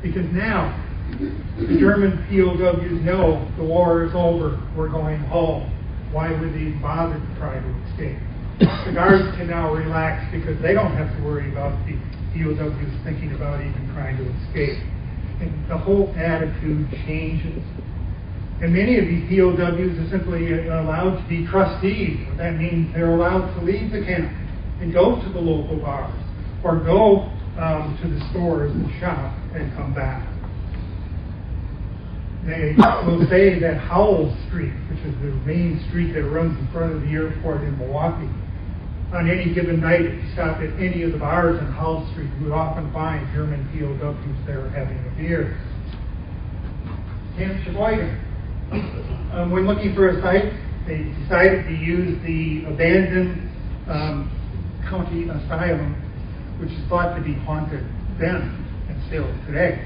Speaker 2: Because now, the German POWs know the war is over, we're going home. Why would they bother to try to escape? The guards can now relax because they don't have to worry about the POWs thinking about even trying to escape. And the whole attitude changes. And many of these POWs are simply allowed to be trustees. What that means, they're allowed to leave the camp and go to the local bars or go to the stores and shop and come back. They will say that Howell Street, which is the main street that runs in front of the airport in Milwaukee, on any given night, if you stop at any of the bars on Howell Street, you would often find German POWs there having a beer. Camp Sheboygan. When looking for a site, they decided to use the abandoned county asylum, which is thought to be haunted then and still today.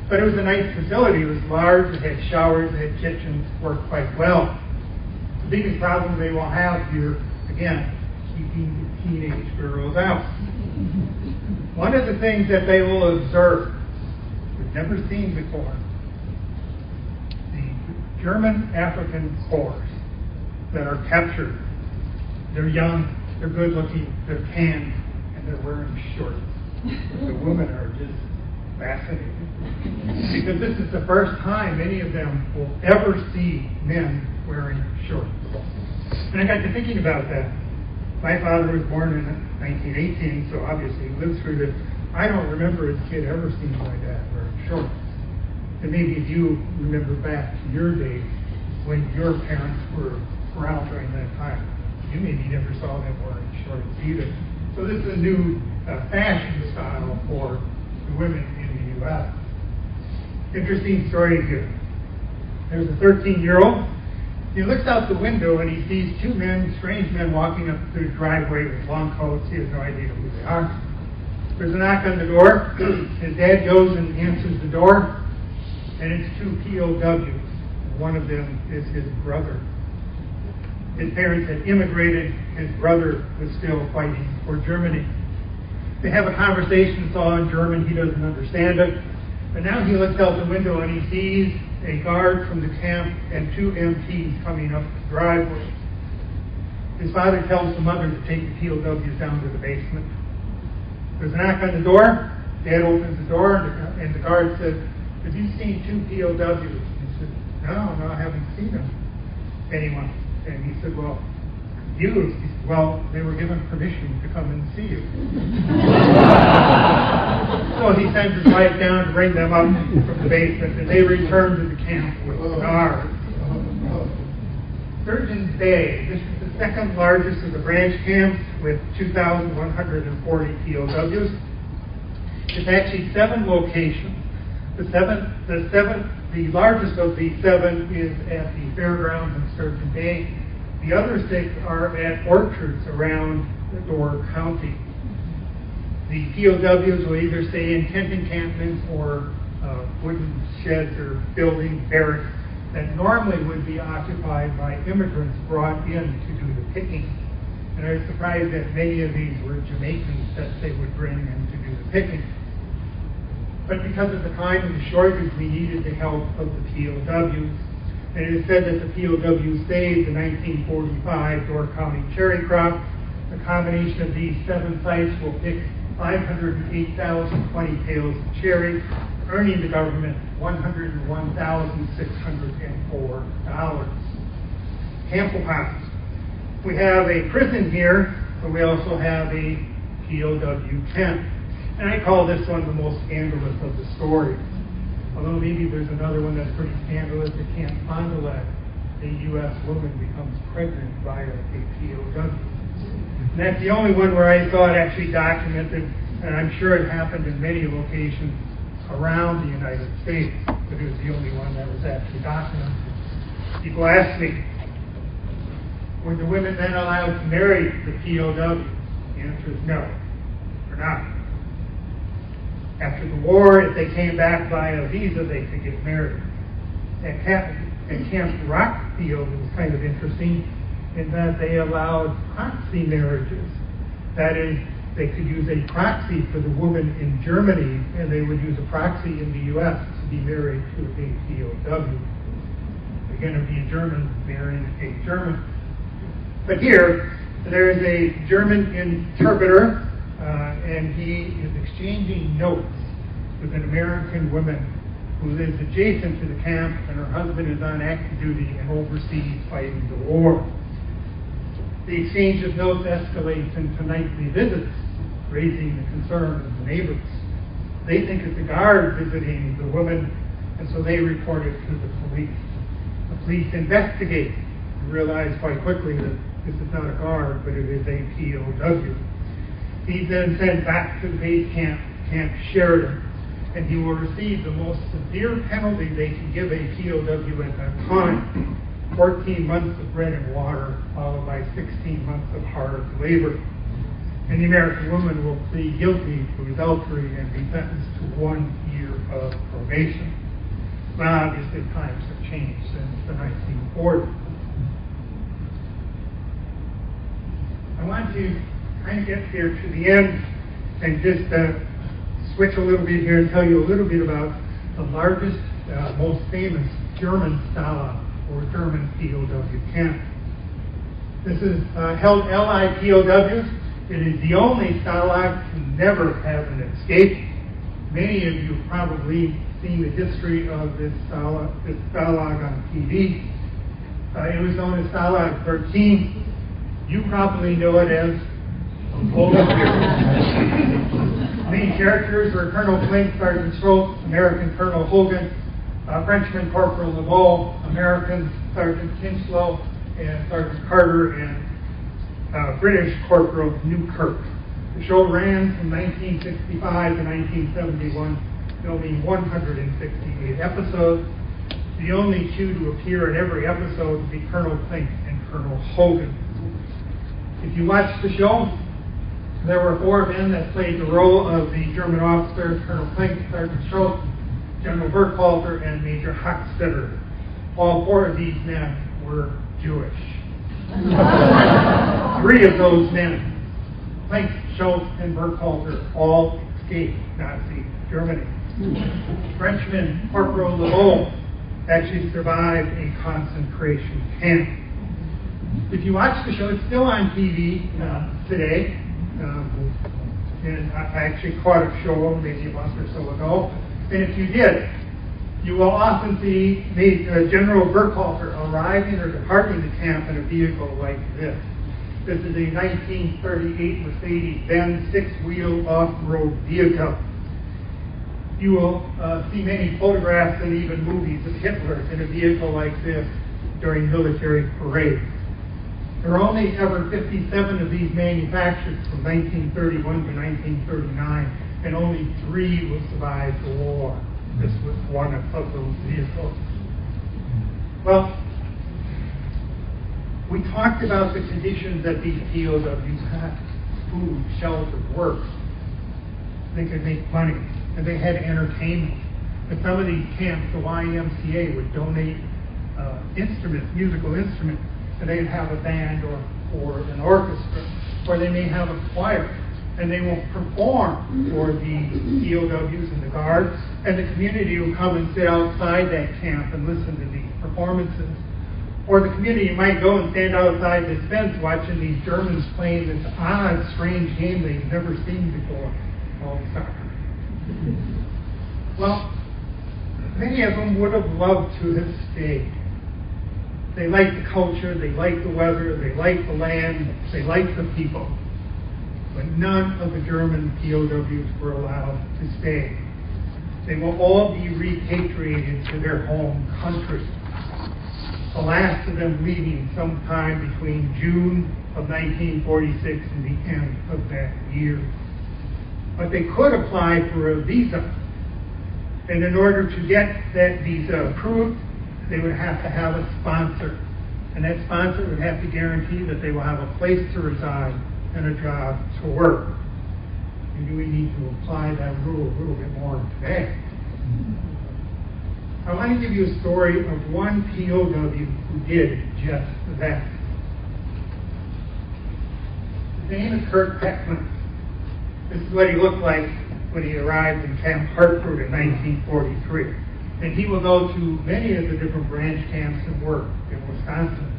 Speaker 2: But it was a nice facility. It was large, it had showers, it had kitchens, worked quite well. The biggest problem they will have here, again, keeping the teenage girls out. One of the things that they will observe, we've never seen before, the German African Corps that are captured, they're young, they're good looking, they're tanned, and they're wearing shorts. The women are just fascinating. Because this is the first time any of them will ever see men wearing shorts. And I got to thinking about that. My father was born in 1918, so obviously he lived through this. I don't remember as a kid ever seeing my dad wearing shorts. And maybe if you remember back to your days when your parents were around during that time, you maybe never saw them wearing shorts either. So this is a new fashion style for the women in the U.S. Interesting story here. There's a 13-year-old. He looks out the window and he sees 2 men, strange men, walking up the driveway with long coats. He has no idea who they are. There's a knock on the door. His dad goes and answers the door, and it's 2 POWs. One of them is his brother. His parents had immigrated. His brother was still fighting for Germany. They have a conversation. It's all in German. He doesn't understand it. But now he looks out the window and he sees a guard from the camp and 2 MPs coming up the driveway. His father tells the mother to take the POWs down to the basement. There's a knock on the door. Dad opens the door and the guard says, "Have you seen 2 POWs?" He said, No, I haven't seen them. Anyone? And he said, "Well, you?" He said, "Well, they were given permission to come and see you." So he sends his wife down to bring them up from the basement, and they return to the camp with guards. Surgeon's Bay. This is the second largest of the branch camps with 2,140 POWs. It's actually 7 locations. The largest of the 7 is at the fairgrounds in Sturgeon Bay. The other 6 are at orchards around Door County. The POWs will either stay in tent encampments or wooden sheds or buildings, barracks, that normally would be occupied by immigrants brought in to do the picking. And I was surprised that many of these were Jamaicans that they would bring in to do the picking. But because of the time and the shortage, we needed the help of the POWs. And it is said that the POWs saved the 1945 Door County cherry crop, the combination of these 7 sites will pick 508,020 pails of cherry, earning the government $101,604. Camp POWs. We have a prison here, but we also have a POW camp. And I call this one the most scandalous of the story. Although maybe there's another one that's pretty scandalous at Camp Fond du Lac. A U.S. woman becomes pregnant via a POW. And that's the only one where I saw it actually documented, and I'm sure it happened in many locations around the United States, but it was the only one that was actually documented. People ask me, were the women then allowed to marry the POW? The answer is no, they're not. After the war, if they came back via visa, they could get married. At Camp Rockfield, it was kind of interesting in that they allowed proxy marriages. That is, they could use a proxy for the woman in Germany, and they would use a proxy in the U.S. to be married to a POW. Again, it would be a German marrying a German. But here, there is a German interpreter, and he is exchanging notes with an American woman who lives adjacent to the camp, and her husband is on active duty and overseas fighting the war. The exchange of notes escalates into nightly visits, raising the concern of the neighbors. They think it's a guard visiting the woman, and so they report it to the police. The police investigate and realize quite quickly that this is not a guard, but it is a POW. He's then sent back to the base camp, Camp Sheridan, and he will receive the most severe penalty they can give a POW at that time. 14 months of bread and water, followed by 16 months of hard labor. And the American woman will plead guilty to adultery and be sentenced to 1 year of probation. Well, obviously times have changed since the 1940s. I want to kind of get here to the end and just switch a little bit here and tell you a little bit about the largest, most famous German Stalag, or German POW camp. This is held LIPOWs. It is the only Stalag to never have an escape. Many of you have probably seen the history of this Stalag on TV. It was known as Stalag 13. You probably know it as Main characters were Colonel Flink, Sergeant Schultz, American Colonel Hogan, Frenchman Corporal LeBeau, American Sergeant Kinchlow, and Sergeant Carter, and British Corporal Newkirk. The show ran from 1965 to 1971, filming 168 episodes. The only two to appear in every episode would be Colonel Flink and Colonel Hogan. If you watch the show, there were 4 men that played the role of the German officers: Colonel Flink, Sergeant Schultz, General Burkhalter, and Major Hochstetter. All 4 of these men were Jewish. 3 of those men, Flink, Schultz, and Burkhalter, all escaped Nazi Germany. Frenchman Corporal LeBeau actually survived a concentration camp. If you watch the show, it's still on TV today. And I actually caught a show maybe a month or so ago. And if you did, you will often see General Burkhalter arriving or departing the camp in a vehicle like this. This is a 1938 Mercedes-Benz 6-wheel off-road vehicle. You will see many photographs and even movies of Hitler in a vehicle like this during military parades. There were only ever 57 of these manufactured from 1931 to 1939, and only 3 will survive the war. This was one of those vehicles. Well, we talked about the conditions that these POWs had: food, shelter, work. They could make money, and they had entertainment. At some of these camps, the YMCA would donate instruments, musical instruments, and they'd have a band or an orchestra, or they may have a choir, and they will perform for the POWs and the guards, and the community will come and sit outside that camp and listen to these performances. Or the community might go and stand outside this fence watching these Germans playing this odd, strange game they've never seen before, called soccer. Well, many of them would have loved to have stayed. They liked the culture, they liked the weather, they liked the land, they liked the people. But none of the German POWs were allowed to stay. They will all be repatriated to their home country. The last of them leaving sometime between June of 1946 and the end of that year. But they could apply for a visa. And in order to get that visa approved, they would have to have a sponsor. And that sponsor would have to guarantee that they will have a place to reside and a job to work. Maybe we need to apply that rule a little bit more today. I want to give you a story of one POW who did just that. His name is Kurt Peckman. This is what he looked like when he arrived in Camp Hartford in 1943. And he will go to many of the different branch camps and work in Wisconsin.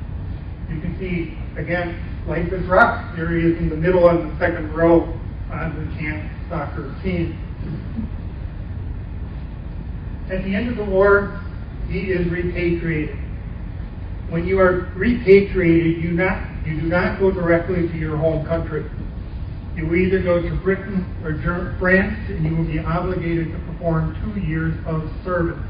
Speaker 2: You can see, again, life is rough. Here he is in the middle of the second row on the camp soccer team. At the end of the war, he is repatriated. When you are repatriated, you do not go directly to your home country. You either go to Britain or France, and you will be obligated to perform 2 years of service.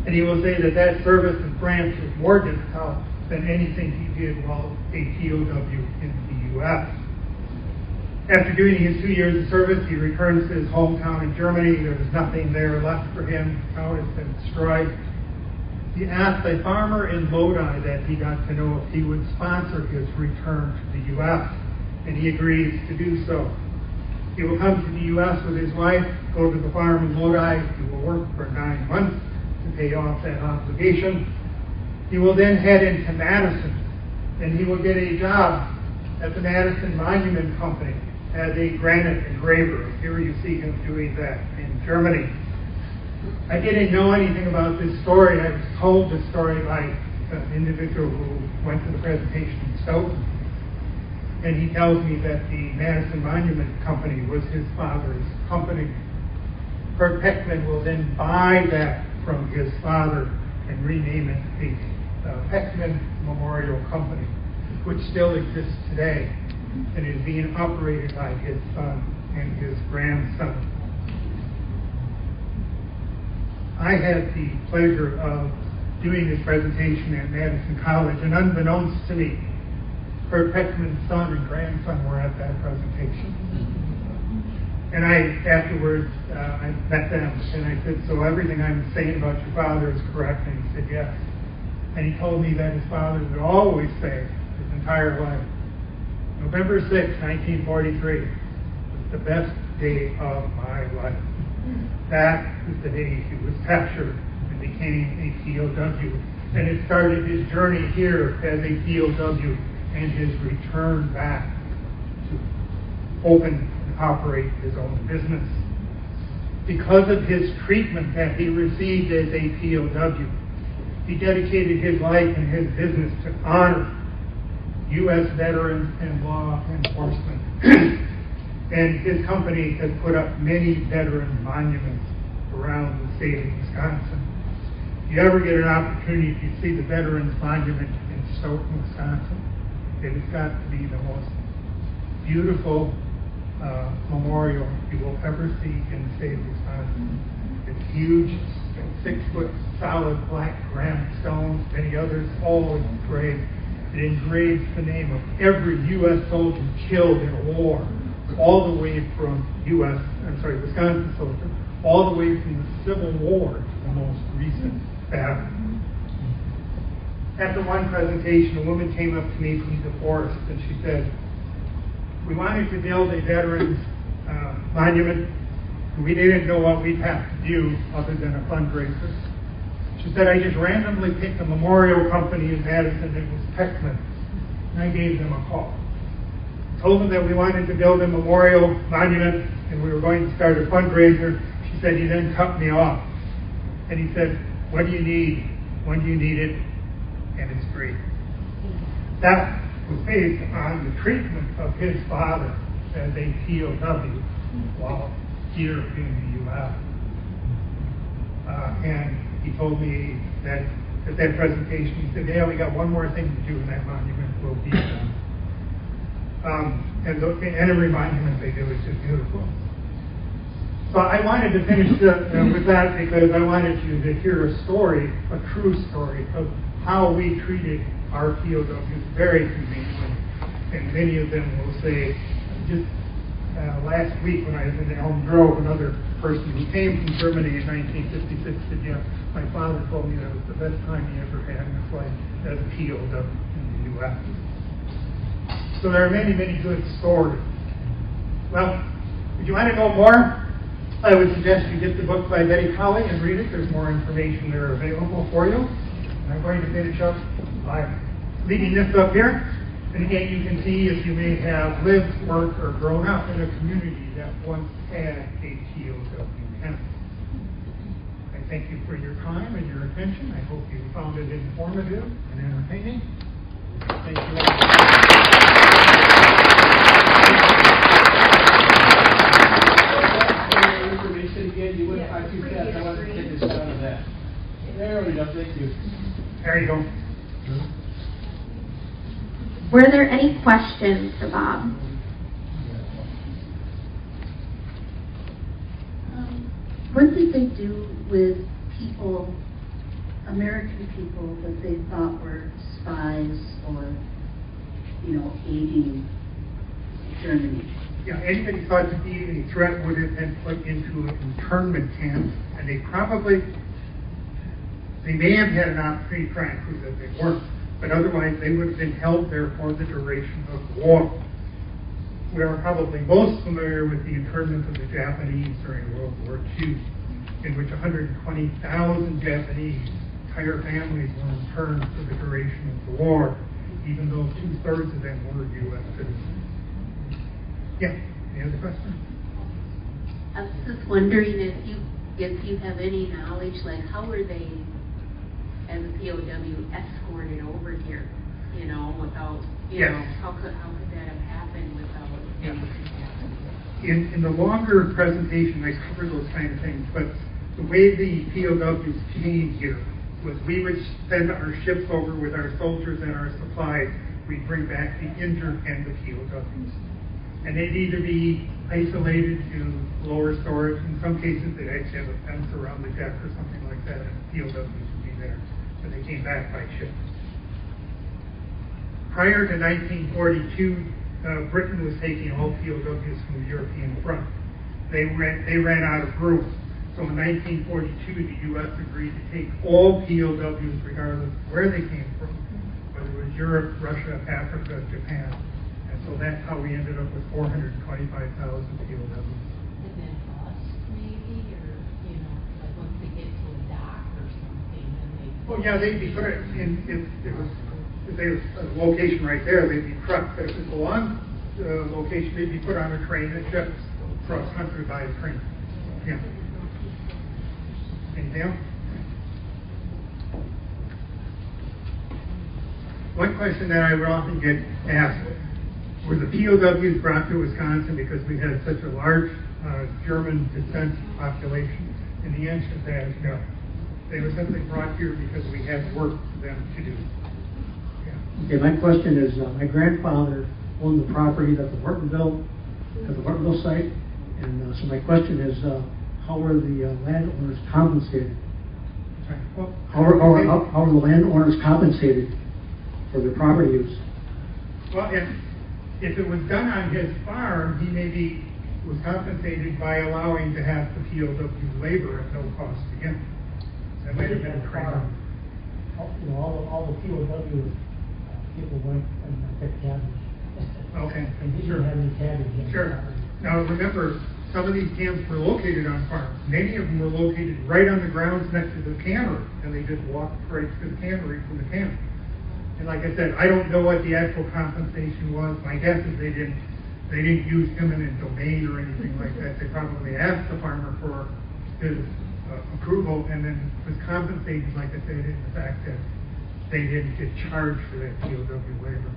Speaker 2: And he will say that that service in France was more difficult than anything he did while a POW in the U.S. After doing his 2 years of service, he returns to his hometown in Germany. There was nothing there left for him. The town has been destroyed. He asked a farmer in Lodi that he got to know if he would sponsor his return to the U.S., and he agrees to do so. He will come to the U.S. with his wife, go to the farm in Lodi. He will work for 9 months to pay off that obligation. He will then head into Madison, and he will get a job at the Madison Monument Company as a granite engraver. Here you see him doing that in Germany. I didn't know anything about this story. I was told this story by an individual who went to the presentation in Stoughton. And he tells me that the Madison Monument Company was his father's company. Kurt Peckman will then buy that from his father and rename it the Peckman Memorial Company, which still exists today and is being operated by his son and his grandson. I had the pleasure of doing this presentation at Madison College, and unbeknownst to me, Kurt Peckman's son and grandson were at that presentation. And afterwards, I met them, and I said, so everything I'm saying about your father is correct? And he said, yes. And he told me that his father would always say, his entire life, November 6, 1943, was the best day of my life. That was the day he was captured and became a POW. And it started his journey here as a POW and his return back to open and operate his own business. Because of his treatment that he received as a POW, he dedicated his life and his business to honor U.S. veterans and law enforcement. And his company has put up many veteran monuments around the state of Wisconsin. If you ever get an opportunity to see the Veterans Monument in Stoughton, Wisconsin, it has got to be the most beautiful memorial you will ever see in the state of Wisconsin. It's huge, 6-foot solid black granite stones, many others, all engraved. It engraves the name of every U.S. soldier killed in a war, all the way from Wisconsin soldier, all the way from the Civil War to the most recent battle. After one presentation, a woman came up to me from the forest and she said, we wanted to build a veterans monument, and we didn't know what we'd have to do other than a fundraiser. She said, I just randomly picked a memorial company in Madison. It was Peckman, and I gave them a call. Told them that we wanted to build a memorial monument, and we were going to start a fundraiser. She said, he then cut me off. And he said, what do you need? When do you need it? and it's great. That was based on the treatment of his father as a POW while here in the U.S. And he told me that at that presentation, he said, "Yeah, we got one more thing to do, and that monument will be done." And a monument they do is just beautiful. So I wanted to finish with that because I wanted you to hear a story, a true story of how we treated our POWs very humanely. And many of them will say, just last week when I was in Elm Grove, another person who came from Germany in 1956 said, "Yeah, my father told me that was the best time he ever had in his life as a POW in the U.S." So there are many, many good stories. Well, if you want to know more, I would suggest you get the book by Betty Colley and read it. There's more information there available for you. And I'm going to finish up by leaving this up here. And again, you can see if you may have lived, worked, or grown up in a community that once had a POW campus. I thank you for your time and your attention. I hope you found it informative and entertaining. Thank you
Speaker 4: information again, you went 5 2 steps. I want to take this down to that. There we go. Thank you.
Speaker 2: There you go.
Speaker 1: Were there any questions for Bob?
Speaker 5: What did they do with people, American people, that they thought were spies or, aiding Germany?
Speaker 2: Yeah, anybody thought to be a threat would have been put into an internment camp, and they may have had an opportunity to try and prove that they weren't, but otherwise they would have been held there for the duration of the war. We are probably most familiar with the internment of the Japanese during World War II, in which 120,000 Japanese entire families were interned for the duration of the war, even though 2/3 of them were U.S. citizens. Yeah, any other questions?
Speaker 5: I was just wondering if you have any knowledge, like how were they, as a POW, escorted over here? Without,
Speaker 2: Yes.
Speaker 5: how could that have happened without anything happening?
Speaker 2: In the longer presentation, I cover those kind of things, but the way the POWs came here was we would send our ships over with our soldiers and our supplies. We'd bring back the injured and the POWs. And they'd either be isolated to lower storage. In some cases, they'd actually have a fence around the deck or something like that, and POWs would be there. But they came back by ship. Prior to 1942, Britain was taking all POWs from the European front. They ran out of room. So in 1942, the U.S. agreed to take all POWs, regardless of where they came from, whether it was Europe, Russia, Africa, Japan. And so that's how we ended up with 425,000 POWs.
Speaker 3: And then us, maybe, or, like once they get to a dock or something, then they...
Speaker 2: Well, yeah, they'd be put in, if there was a location right there, they'd be trucked. But if it's a long location, they'd be put on a train and shipped cross country by a train. Yeah. Anything else? One question that I would often get asked, were the POWs brought to Wisconsin because we had such a large German descent population? And the answer to that is no. They were simply brought here because we had work for them to do. Yeah.
Speaker 6: Okay, my question is, my grandfather owned the property that the Hortonville site, and so my question is, how were the landowners compensated?
Speaker 2: Sorry. Well,
Speaker 6: How are the landowners compensated for their property use?
Speaker 2: Well, if it was done on his farm, he maybe was compensated by allowing to have the POW labor at no cost to him. That might have been a trade-off.
Speaker 6: All the POW people went and picked cabbage.
Speaker 2: Okay,
Speaker 6: And he
Speaker 2: sure.
Speaker 6: didn't have any cabbage in
Speaker 2: Sure. Now remember, some of these camps were located on farms. Many of them were located right on the grounds next to the cannery, and they just walked right to the cannery from the camp. And like I said, I don't know what the actual compensation was. My guess is they didn't use eminent domain or anything like that. They probably asked the farmer for his approval, and then was compensated, like I said, in the fact that they didn't get charged for that POW waiver.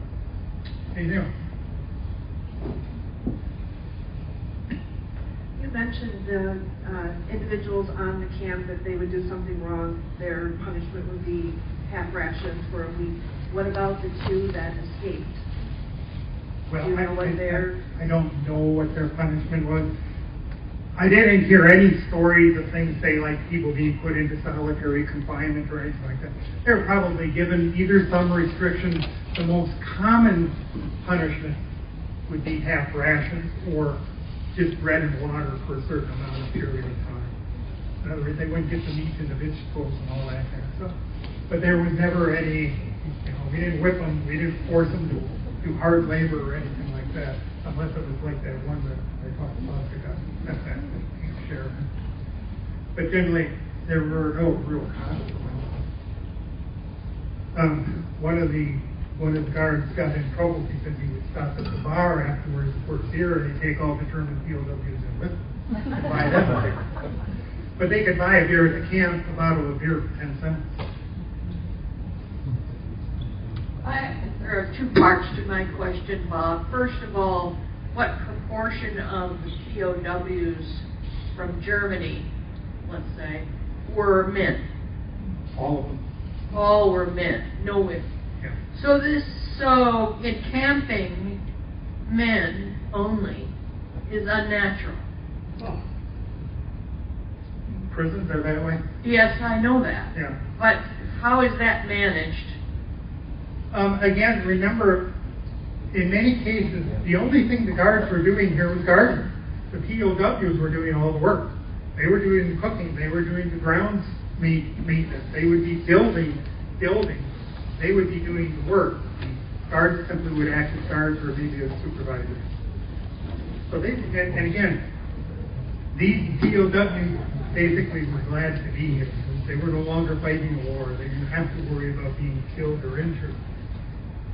Speaker 2: Anything else?
Speaker 7: You mentioned the individuals on the camp, that they would do something wrong, their punishment would be half rations for a week. What about the two that escaped?
Speaker 2: Well,
Speaker 7: Do you know what their...
Speaker 2: I don't know what their punishment was. I didn't hear any stories of things, say, like people being put into solitary confinement or anything like that. They're probably given either some restrictions. The most common punishment would be half rations or just bread and water for a certain amount of period of time. In other words, they wouldn't get the meat and the vegetables and all that kind of stuff. But there was never any, we didn't whip them, we didn't force them to do hard labor or anything like that, unless it was like that one that I talked about that got sent back to sheriff. But generally, there were no real consequences. One of the guards got in trouble because he would stop at the bar afterwards for beer, and he'd take all the German POWs in with him and buy them a beer. But they could buy a beer at the camp, a bottle of beer for 10 cents.
Speaker 8: There are two parts to my question, Bob. First of all, what proportion of the POWs from Germany, let's say, were men?
Speaker 2: All of them.
Speaker 8: All were men, no women.
Speaker 2: Yeah.
Speaker 8: So in camping, men only is unnatural.
Speaker 2: Oh. Prisons are that way?
Speaker 8: Yes, I know that.
Speaker 2: Yeah.
Speaker 8: But how is that managed?
Speaker 2: Again, remember, in many cases, the only thing the guards were doing here was gardening. The POWs were doing all the work. They were doing the cooking. They were doing the grounds maintenance. They would be building buildings. They would be doing the work. The guards simply would act as guards or maybe as supervisors. So and again, these POWs basically were glad to be here. They were no longer fighting a war. They didn't have to worry about being killed or injured.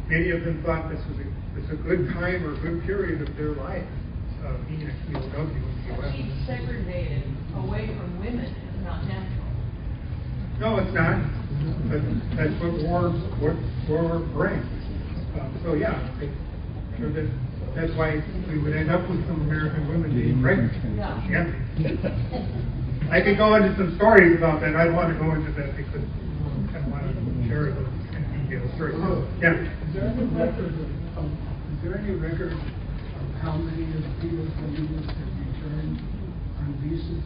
Speaker 2: Many of them thought this was a good time or a good period of their life, being a POW in the U.S.
Speaker 3: Being segregated away from women is not natural.
Speaker 2: No, it's not. But that's what war brings. So yeah, that's why we would end up with some American women being pregnant. Yeah. I could go into some stories about that. I don't want to go into that because I don't want to share those in detail. Yeah.
Speaker 6: Is there any record of how many of the people from England have returned on visas?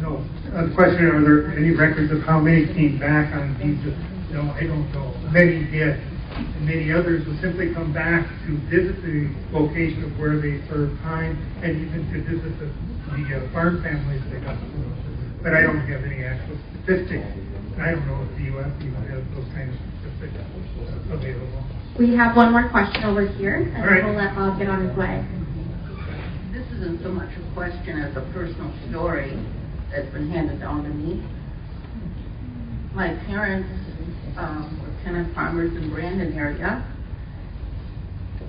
Speaker 2: No. The question, are there any records of how many came back on visas? No, I don't know. Many did. And many others would simply come back to visit the location of where they served time and even to visit the farm families they got to know. But I don't have any actual statistics. I don't know if the U.S. even has those kind of statistics available.
Speaker 1: We have one more question over here, and
Speaker 2: All right.
Speaker 1: we'll let Bob get on his way.
Speaker 5: This isn't so much a question as a personal story that's been handed down to me. My parents were tenant farmers in Brandon area,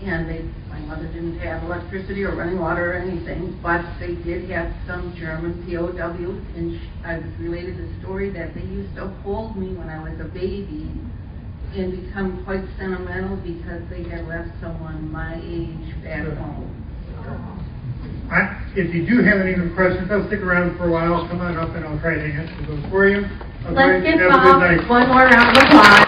Speaker 5: and my mother didn't have electricity or running water or anything, but they did have some German POWs, and I was related a story that they used to hold me when I was a baby and become quite sentimental because they had left someone my age back home.
Speaker 2: If you do have any more questions, I'll stick around for a while. Come on up and I'll try to answer those for you.
Speaker 1: Let's give
Speaker 2: Have a good
Speaker 1: Bob
Speaker 2: night.
Speaker 1: one more round of applause.